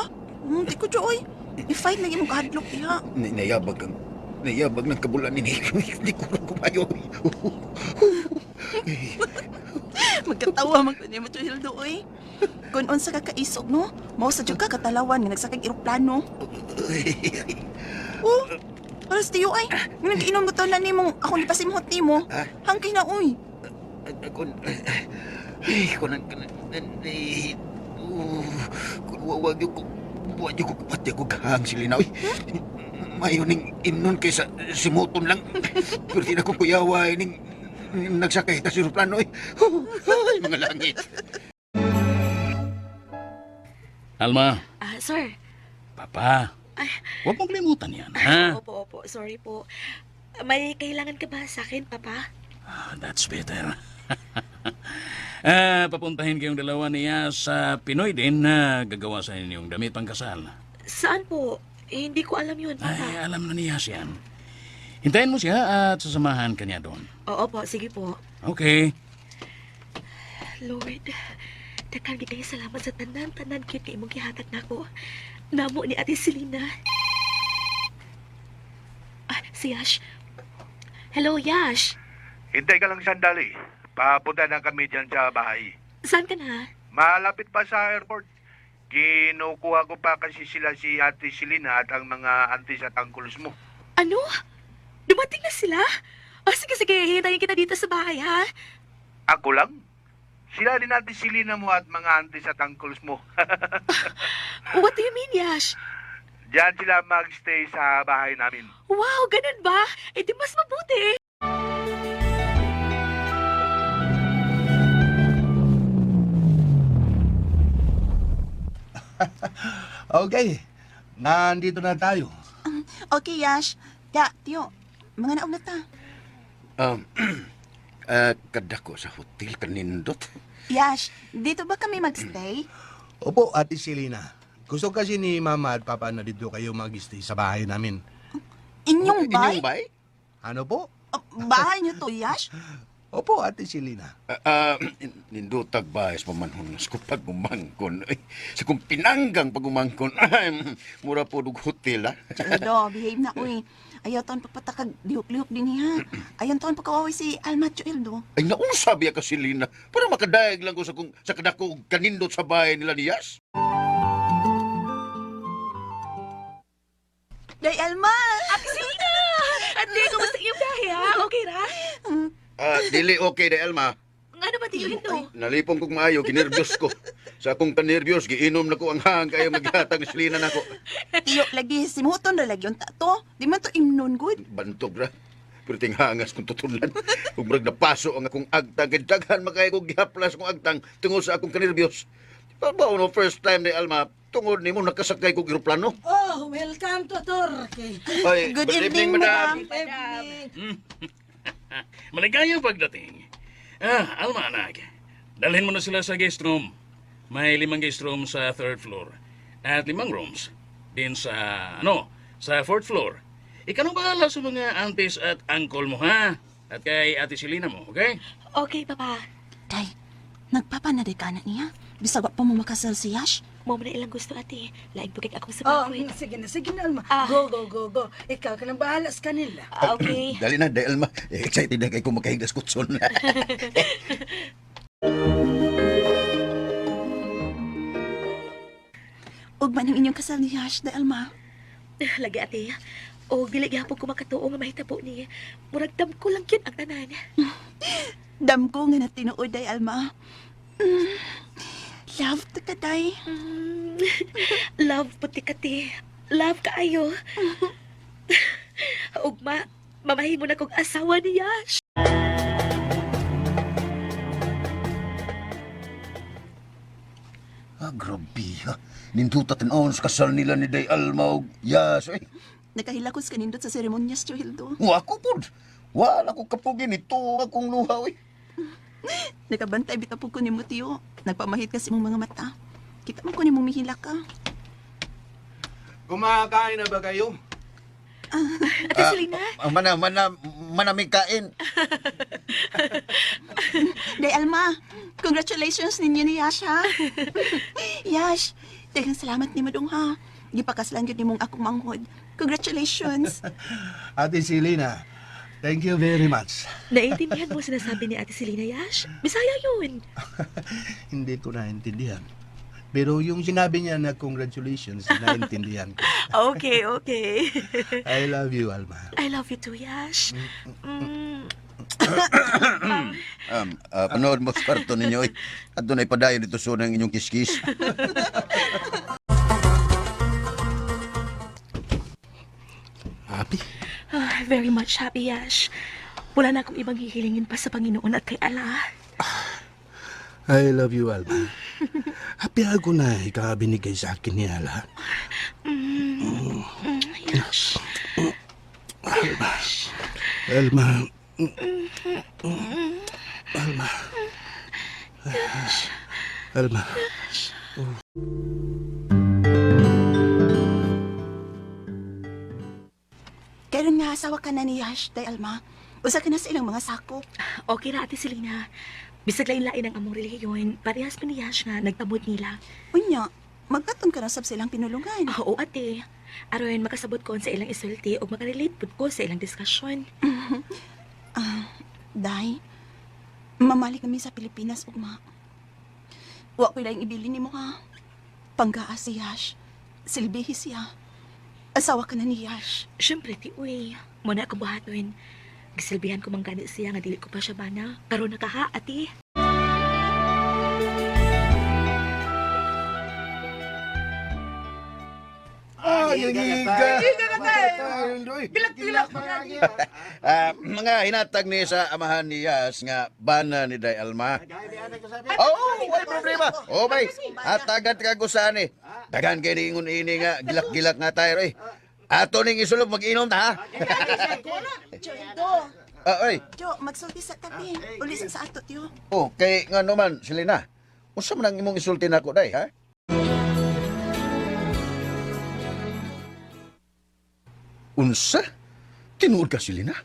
Di ko dyo, oy. I-fight na imong kahadlok, diha. Nayabag ng kabulan ni Hindi ko lang kumayo. Magkatawa magtani mo, Childo, oy. Kung unsa ka kaisog, no? Mao sa dyan ka katalawan nga nagsakay aeroplano. Oh, paras tiyo, ay. Nag-inom mo to na ni mong ako ni pasimhot ni mo. Hangkay na, oy. Wag yung kupati ako kahang, Selena. Mayo ning imnon kaysa simuton lang. Pero di na ko kuyaway ning nagsakay ta sa aeroplano. Ay, mga langit. Alma, Sir. Papa, Ay, huwag mong limutan yan, ha? opo. Sorry po. May kailangan ka ba sa akin, Papa? That's better. Papuntahin kayong dalawa niya sa Pinoy din na gagawa sa inyong damit pangkasal. Saan po? Hindi ko alam yun, Papa. Ay, alam na niya yan. Hintayin mo siya at sasamahan ka niya doon. Oo po, sige po. Okay. Lord, daghang kayo salamat sa tanan-tanan cute imong gihatag nako. Namo ni Ate Selena. Si Yash. Hello, Yash. Hintay ka lang sandali. Papunta na kami dyan sa bahay. Saan ka na? Malapit pa sa airport. Kinukuha ko pa kasi sila si Ate Selena at ang mga aunties at uncles mo. Ano? Dumating na sila? Sige, hintayin kita dito sa bahay, ha? Ako lang? Sila din Ate Selena mo at mga aunties at uncles mo. What do you mean, Yash? Diyan sila magstay sa bahay namin. Wow, ganun ba? Eh di mas mabuti. Okay, nandito na tayo. Okay, Yash. Ya, tiyo. Mga nauna ta. Kadako sa hotel kanindot. Yash, dito ba kami magstay? Opo, Ate Selena. Gusto kasi ni Mama at Papa na dito kayo mag-stay sa bahay namin. Inyong bay? Inyong bay? Ano po? Bahay niyo to, Yash? Opo, Ate Selena. Nindutag ba sa pamanhon sa kong pagumangkon. Ay, sa kong pinanggang pagumangkon. Mura po dug hotel, ha? Childo, behave na, uy. Ayaw taon pagpatakag liuk-liuk din niya. Ayaw taon pagkawaway si Alma at Joeldo. Ay naunsa biya ka Silina para makadayag lang ko sa kadako og kanindot sa bahay nila ni Yas. Day Alma! Ate Selena! Ate, kumusta iyong biyahe ha? Okay ra? Dili okay de Elma. Nga naman tiyo ito. Nalipong kong maayo, ginervyos ko. Sa akong kanervyos, giinom na ko ang hang kaya maghatag na Silina na ko. Tiyo, lagi, simuton na lagi yung tato. Di man to imnon good. Bantog ra. Pero tinghangas kong tutulan. Kung marag napaso ang akong agtang, kaya daghan makaya kong gihaplas akong agtang tungod sa akong kanervyos. Paano no first time ni Alma, tungod ni mo nakasakay kong aeroplano. Oh, welcome to Turkey. Ay, Good evening, madam. Evening. Maligayang pagdating. Alma anak, dalhin mo na sila sa guest room. May 5 guest room sa 3rd floor. At 5 rooms din sa 4th floor. Ikaw nang bahala sa mga aunties at uncle mo, ha? At kay Ate Selena mo, okay? Okay, Papa. Day, nagpapanari ka na niya. Bisag wa pa mo makasal si Yash. Mo na ilang gusto, ate. Laing bukik ako sa Oh, bakoy. sige na, Alma. Ah. Go. Ikaw ka nang bahala sa kanila. Okay. Dali na, dahil Alma. Excited na kayo kung makahigdas kutson. Ug man ang inyong kasal ni Yash, Day Alma. Lagi, ate. O, dili gyapon ko makatuo nga mahitabo ni. Murag dam ko lang yun ang tanan. Dam ko nga na tinuod, Day Alma. Love to ka, Day. Love puti kati. Love kaayo. Ugma, mamahin mo na kong asawa ni Yash. Grabe ha. Nindutat on sa kasal nila ni Day Alma og Yas. Eh. Nakahilakos ka nindot sa seremonyas, Joeldo. Ako pod. Wala ko kapugin ito akong luha. Eh. Nakabantay bitaw po ko ni mo, tiyo. Nagpamahit kasi mong mga mata. Kita mo ko ni mong mihila ka. Kumakain na ba kayo? Ate Selena? Manamig kain. Day Alma, congratulations ninyo ni Yash, ha? Yash, daghang salamat ni Madong, ha? Gipakaslan yun ni mong akong manghod. Congratulations. Ate Selena, thank you very much. Naiintindihan mo sinasabi ni Ate Selena, Yash? Bisaya yun. Hindi ko naintindihan. Pero yung sinabi niya na congratulations, naintindihan ko. Okay. I love you, Alma. I love you too, Yash. Panood mo sa kwarto ninyo. Eh. At doon ay padayon dito so ng inyong kiskis. Happy? Very much happy, Yash. Wala na akong ibang hihilingin pa sa Panginoon at kay Allah. I love you, Alma. Happy ako na ikaw binigay sa akin ni Ala. Yash. Alma. Alma. Alma. Karon nga asawa ka na ni Yash, Day Alma. Usa ka na sa ilang mga sako. Okay na, Ate Selena. Bisag lain-lain ang among relihiyon, parehas pa ni Yash nga nagtabot nila. Unya, magkaton ka na sab sa ilang pinulungan. Oo, ate. Aron makasabot ko sa ilang isulti o makarelate pud ko sa ilang diskusyon. Day, mamali kami sa Pilipinas, ugma. Wa ko lang ibili ni mo, ha? Panggaa si Yash. Silbihi siya. Asawa ka na ni Yash. Siyempre, ti uy. Muna ako buhaton. Gisilbihan ko manggani siya nga dili ko pa siya bana. Karon nakaha, ate. Mga hinatag ni sa amahan ni Yas nga bana ni Day Alma. Wala problema. Bay, atagat ka ko saan eh. Dagan kayo ningon ini nga, gilak-gilak nga tayo eh. Ato ning isulog mag-inom ta ha. Joeldo, Oy. Jo, magsulti sa tabi. Ulisan sa ato, tiyo. Kay nga naman, Selena. Unsa man ang imong isulti nako day, ha? Unsa? Tinuod ka, Selena?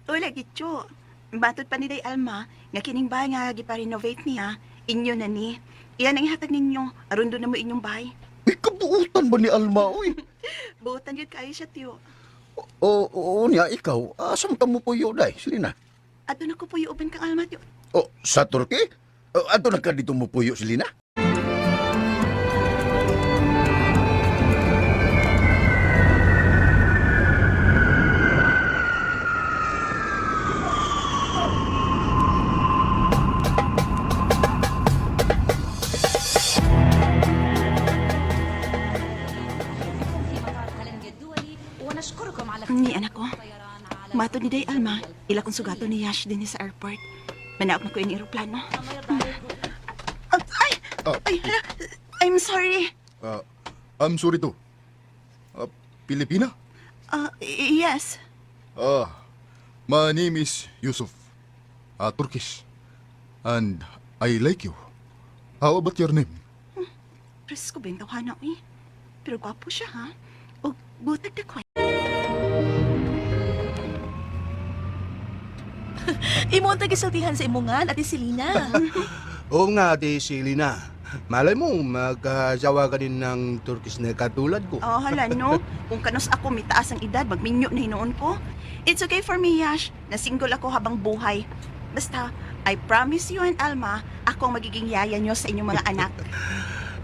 Wala, gityo. Batod pa ni Day Alma, nga kining bahay nga gipa-renovate niya, inyo na ni. Iyan ang ihatag ninyo, aron doon na mo inyong bahay. May kabuutan ba ni Alma, oy? Buutan yun kayo siya, tiyo. O niya, ikaw, asam ka mo puyo, day, Selena? Ato na ko po yung uban kang almat yun. O, sa Turkey? Ato na ka dito mo puyo, Selena? Ni anak ko. Mato ni Day Alma, ila kong sugato ni Yash din sa airport. Manaap na ko yung aeroplano. Ay! Ay, hala. I'm sorry. I'm sorry to. Pilipina? Yes. My name is Yusuf. Turkish. And I like you. How about your name? Presko bentaw na, uy. Pero gwapo siya, ha? O, butag na ko. Imo ang tagisultihan sa imongan, Ate Selena. Oo nga, Ate Selena. Malay mo, magkasawa ka din ng Turkish na katulad ko. Oh, hala, no? Kung kanos ako mitaas ang edad, magminyo na hinoon ko. It's okay for me, Yash, na single ako habang buhay. Basta, I promise you and Alma, ako ang magiging yaya nyo sa inyong mga anak.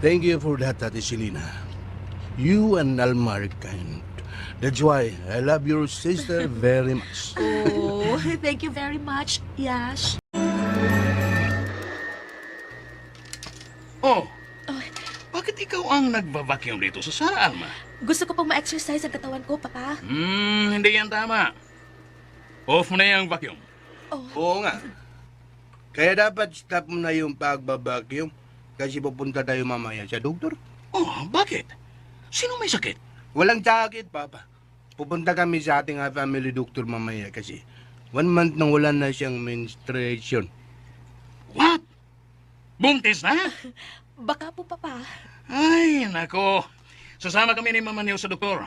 Thank you for that, Ate Selena. You and Alma are kind. That's why I love your sister very much. Oh, thank you very much, Yash. Oh, bakit ikaw ang nagbabacuum dito sa sala, Alma? Gusto ko pang ma-exercise ang katawan ko, Papa. Hindi yan tama. Off mo na yung vacuum. Oo nga. Kaya dapat stop mo na yung pagbabacuum kasi pupunta tayo mamaya sa doktor. Oh, bakit? Sino may sakit? Walang sakit, Papa. Pupunta kami sa ating family doctor mamaya kasi 1 month nang wala na siyang menstruation. What? Buntis na? Baka po, Papa. Ay, nako. Sasama kami ni Mama Neo sa doktor.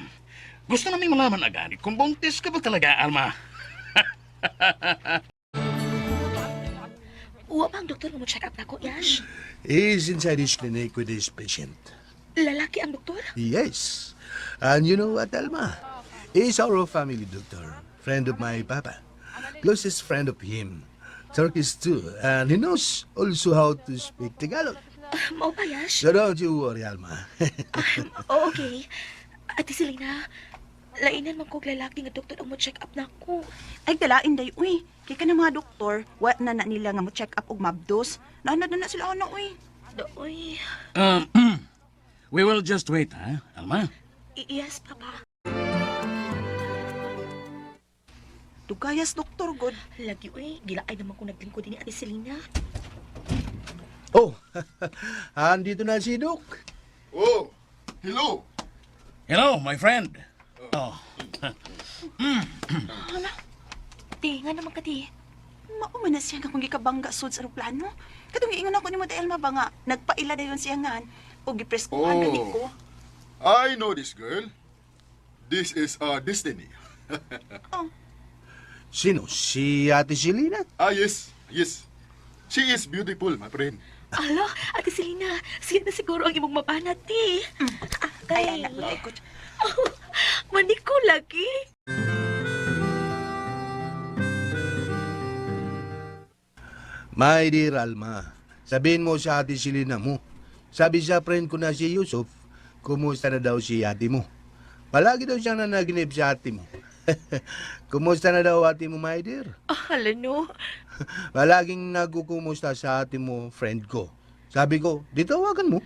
Gusto namin malaman agad kung buntis ka ba talaga, Alma. Uwa pa ang doktor mo check up na ko, Yash. He's inside his clinic with his patient. Lalaki ang doktor? Yes. And you know what, Alma? He's our family doctor, friend of my papa. Closest friend of him. Turkish too, and he knows also how to speak Tagalog. Mao pa, Yash? So don't you worry, Alma. Okay. Ate Selena, lainan man kog lalaki nga doktor ang mo check up na ko. Ay, galain day, uy. Kaya ka ng mga doktor, what na nila nga mo check up og mabdos. Naanad na sila ano, uy. Uy. We will just wait, ha, Alma? Yes, Papa. Dugayas, doktor, good. Lagi, uy. Gilaay naman kung naglingkod ni Ate Selena. Oh, andito na si Doc. Oh, hello. Hello, my friend. Oh, Tinga naman ka, di. Mauman na siya nga kung gikabangga sud sa aeroplano. Katong giingon ako ni mo dahil ba nga, nagpaila dayon siya nga. O gipreskuhan gani ko. I know this girl. This is our destiny. Sino? Si Ate Selena? Yes. She is beautiful, my friend. Ala, Ate Selena, siya na siguro ang imong mabanat, di. Ay, anak ko, ko. Manik ko lagi. My dear Alma, sabihin mo sa Ate Selena mo. Sabi sa friend ko na si Yusuf, kumusta na daw si ate mo. Palagi daw siyang nanaginip sa ate mo. Kumusta na daw ate mo, my dear? Hala, no. Palaging nagkukumusta sa ate mo, friend ko. Sabi ko, di tawagan mo.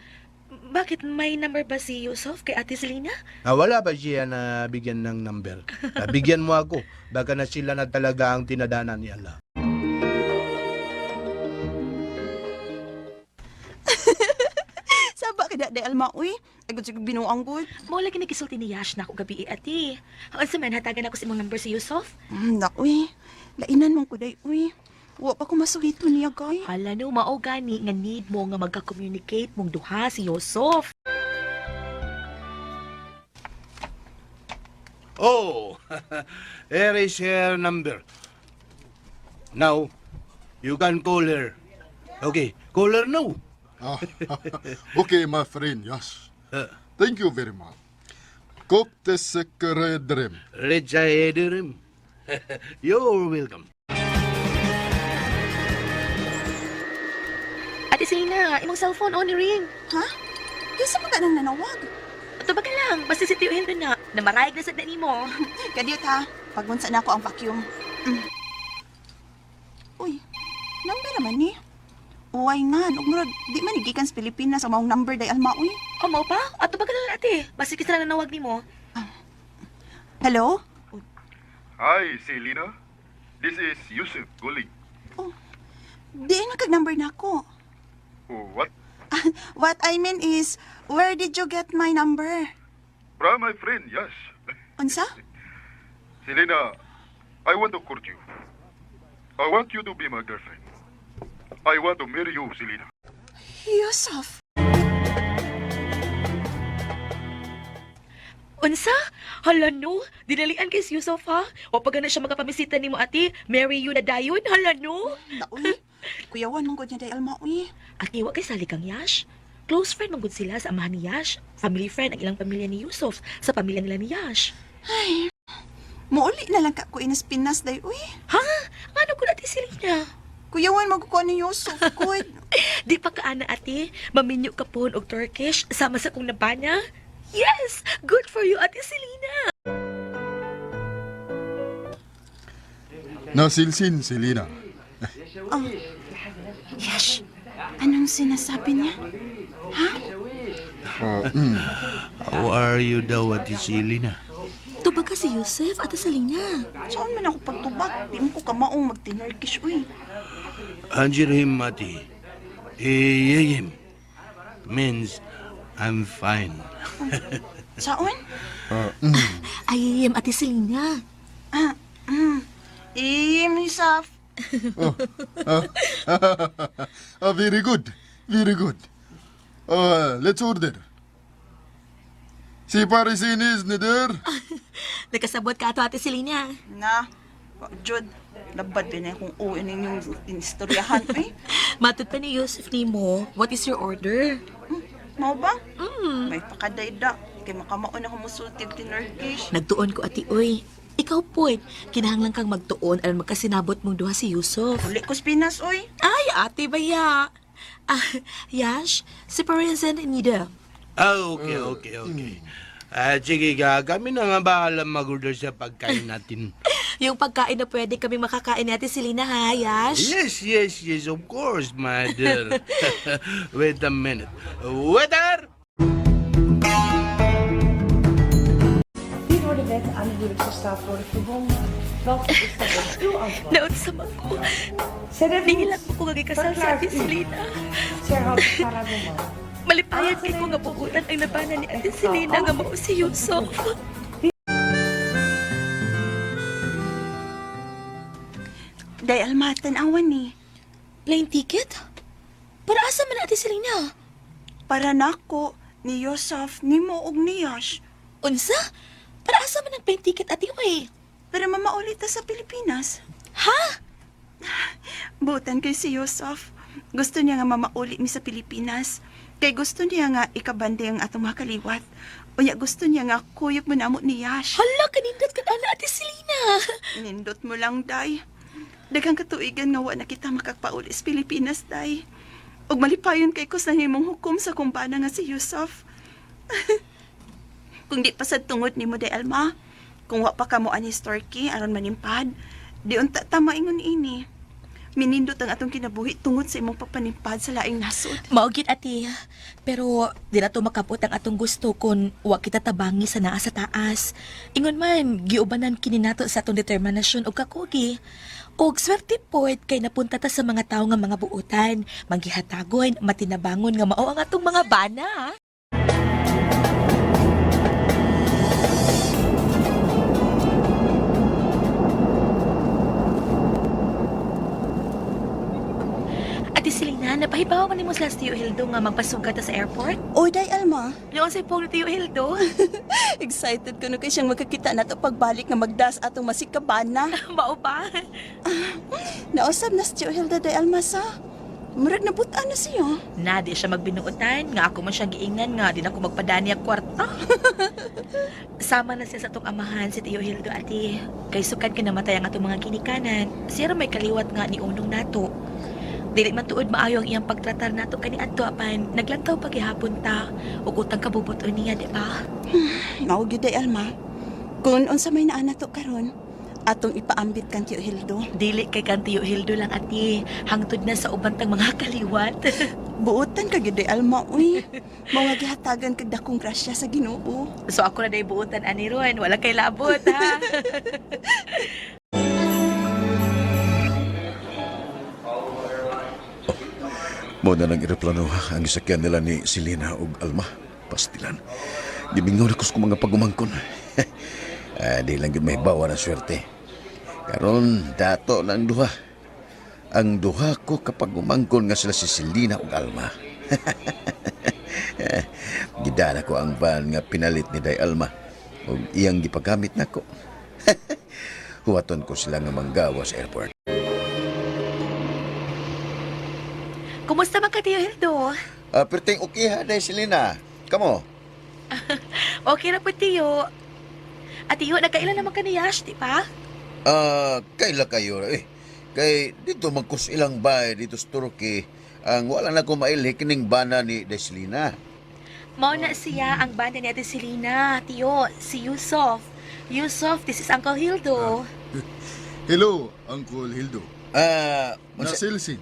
Bakit may number ba si Yusuf kay Ate Selena? Wala ba siya na bigyan ng number? Bigyan mo ako. Baka na sila na talaga ang tinadanan ni Allah. Saba kaya day Alma, uy. Ay, gud siguro binuang good. Mao lagi nagisulti ni Yash na ako gabi, ate. Ang sa man, hatagan ako sa imong number si Yusuf. Nak, uy. Lainan mong kuday, uy. Wa pa ko masulito niya, kay. Hala, no, mao gani nga need mo nga magka-communicate mong duha si Yusuf. Oh, here is her number. Now, you can call her. Okay, call her now. Okay, my friend, yes. Thank you very much. Kokte sekkeredrem. Let's ederim. You're welcome. Ate Selena, imong cellphone on ring. Ha? Kaysa mo ka nang nanawag? Ato ba ka lang, basta si Tio Hildo na, namarayag na sa dani mo. Kadiyot ha, pagunsa na ako ang vacuum. Uy, number naman ni. Uway nga, nugmurag, di man igikan sa Pilipinas ang maong number day alma, uy. O, mao pa? Ato ba ka lang ate, basta kita lang nanawag ni mo. Hello? Hi, Selena. This is Yusuf calling. Di na kag-number na ako. Oh, what? What I mean is, where did you get my number? From my friend, yes. Unsa? Selena, I want to court you. I want you to be my girlfriend. I want to marry you, Selena. Yusuf. Unsa? Hala no, dinalian kay si Yusuf ha? O pag na siya magapamisita ni mo ate, marry you na dayon, hala no? Uy, kuyawan mong niya day alma, uy. Ate, wa kay sali kang Yash. Close friend manggod sila sa amahan ni Yash. Family friend ang ilang pamilya ni Yusuf sa pamilya nila ni Yash. Ay, muuli na lang ka ko inas Pinas day, uy. Ha? Ano ko natin Selena? Kuyawan magkukuha ni Yusuf, good. Di pa kaana ate, maminyo ka po og Turkish sama sa kong nabana. Yes! Good for you, Ate Selena! Nasilsin, Selena. Yash, anong sinasabi niya? How are you daw, Ate Selena? Tubag ka si Yusuf, Ate Selena. Saan man ako pagtubag? Di mo ko kamaong mag-tinerkish, uy. Anjirhim, Ate. Yeyem. Means, I'm fine. Saan? Ay, Ate Selena. Yusuf. Very good. Very good. Let's order. Si Parisinis ni der. Nagkasabot ka ato, Ate Selena. Na, Jud, labad din na kung uwi ninyong inistoryahan, uy. Matod pa ni Yusuf ni mo, what is your order? Mau ba? May pakadayda. Kay makamaon ako musulti og tinerkish. Nagtuon ko, Ate Uy. Ikaw po, kinahanglan kang magtuon aron magkasinabot mong duha si Yusuf. Uli ko sa Pinas, uy. Ay, Ate Baya. Yash, si Parenzen Nida. Okay. Sige ka, kami na nga bahala mag-order sa pagkain natin. Yung pagkain na pwede kami makakain natin Selena, ha, Yash? Yes, of course, mother. Wait a minute. Waiter! Dit wordt de wet aan de huwelijksstaat worden verbonden. Wat is dat uw antwoord? Naon sa ko. Nihilang po ko kagikasal sa Ate Selena. Serhat Paragoman. Malipayat kay ko nga pugutan ang nabana ni Ate Selena nga mao si Yusuf. Day almatan awan ni. Plane ticket? Para asa man Ate Selena? Para nako ni Yusuf, ni mo og ni Yash. Unsa? Para asa man ang plane ticket, Ate Uy? Para mamaulit ta sa Pilipinas. Ha? Butan kay si Yusuf. Gusto niya nga mamauli mi sa Pilipinas. Kay gusto niya nga ikabande ang atong mga kaliwat. Unya gusto niya nga kuyog mo namo ni Yash. Hala, kanindot ka na Ate Selena. Nindot mo lang, Day. Daghang katuigan nga wa na kita makagpauli sa Pilipinas, Day. Ug malipayon kay ko sa himong hukom sa kumpana nga si Yusuf. Kung di pa sad tungod nimo Day Alma, kung wa pa ka mo ani Storky aron manimpad, di unta ta maingon ini. Minindot ang atong kinabuhi tungod sa imong pagpanimpad sa laing nasod. Maugit, Ate. Pero di na to makabot ang atong gusto kung wa kita tabangi sa naa sa taas. Ingon man, giubanan kini nato sa atong determinasyon o kakugi. Og swerte po't kay napunta ta sa mga tao nga mga buutan, manggihatagon, matinabangon nga mao ang atong mga bana. Ate Selena, napahibaw man ni mo sa Tio Hildo nga magpasugad ta sa airport? Oy, Day Alma. Yung sa pong Tio Hildo. Excited ko no kay siyang magkakita nato pagbalik nga magdas atong masikabana. Mao ba? Nausab na si Hilda Day Alma sa. Murag nabutan na siya. Na, di siya magbinuotan. Nga ako man siya giingnan nga. Di na ako magpadani ang kwarta. Sama na siya sa tong amahan si Tio Hildo, ati. Kay sukad ka namatay ang atong mga ginikanan. Siya ra may kaliwat nga ni unong nato. Dili man tuod maayo ang iyang pagtratar nato kani adto apan naglantaw paghihapon ta ug utang kabubuton niya, di ba? Mao gyud day, Alma. Kung unsa may naa nato karon, atong ipaambit kan Tio Hildo. Dili kay kan Tio Hildo lang, ati. Hangtod na sa uban tang mga kaliwat. Buotan ka gyud day, Alma, uy. Mao nga gihatagan kag dakong grasya sa Ginoo. So ako na day buutan ani ron. Wala kay labot, ha? Mo na nang ireplano ang isakyan nila ni Selena ug Alma. Pastilan. Gibingaw na ko sa mga pagumangkon. Di lang yun may bawa ng swerte. Karon dato ng duha. Ang duha ko kapag umangkon nga sila si Selena ug Alma. Gidala ko ang van nga pinalit ni Day Alma ug iyang gipagamit nako. Huwaton ko sila nga manggawa sa airport. Kumusta man ka, Tio Hildo? Perting okay ha, Day Selena. Kamo? Okay na po, Tio. At Tio, nagkailan naman ka ni Yash, di ba? Kaila kayo eh. Kay dito magkus ilang bay dito sa Turkey. Ang wala na ko maili kining bana ni Day Selena. Mao na siya ang banda ni Ate Selena, Tio, si Yusuf. Yusuf, this is Uncle Hildo. Hello, Uncle Hildo. Nasilsin.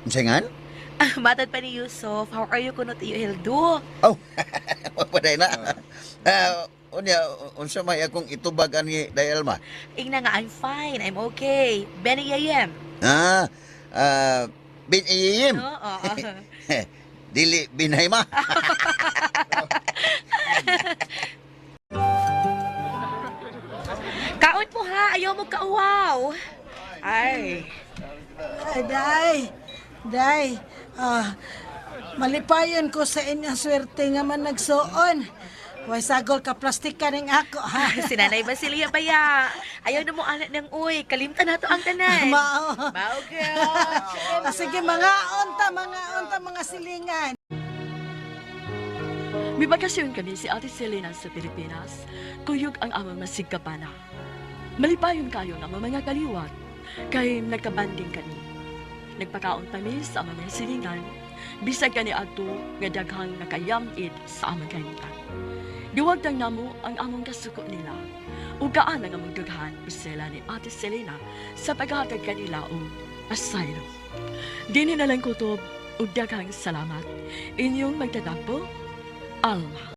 Masingan? Matad pa ni Yusuf. How are you kuno, Tio Hildo? Oh, mapaday na. Unsa may akong itubagan ni Day Alma? Ingna nga, I'm fine. I'm okay. Benny Yayem. Bin iyim. Oo. Dili binayma. Kaon po ha. Ayaw mo kauwaw. Ay. Ay, day, malipayon ko sa inyong swerte nga man nagsuon. Way sagol ka plastik ka ning ako, ha? Sinanay Basilia pa ya. Ayaw na mo anak ng uy. Kalimtan na to ang tanan. Mao. Mao, girl. Sige, mga unta, mga silingan. May bakasyon kami si Ate Selena sa Pilipinas. Kuyog ang amang masigkapana. Malipayon kayo ng mga kaliwat. Kay nagkabanding kami. Nagpakaon kami sa amang silingan. Bisag kani ato nga daghang nakayamid sa amang kahimutan. Giwagdang namo ang among kasuko nila. Ugaan ang among dughan bisela ni Ate Selena sa paghatag kanila o asylum. Dini na lang kutob ug daghang salamat. Inyong magtatampo, Alma.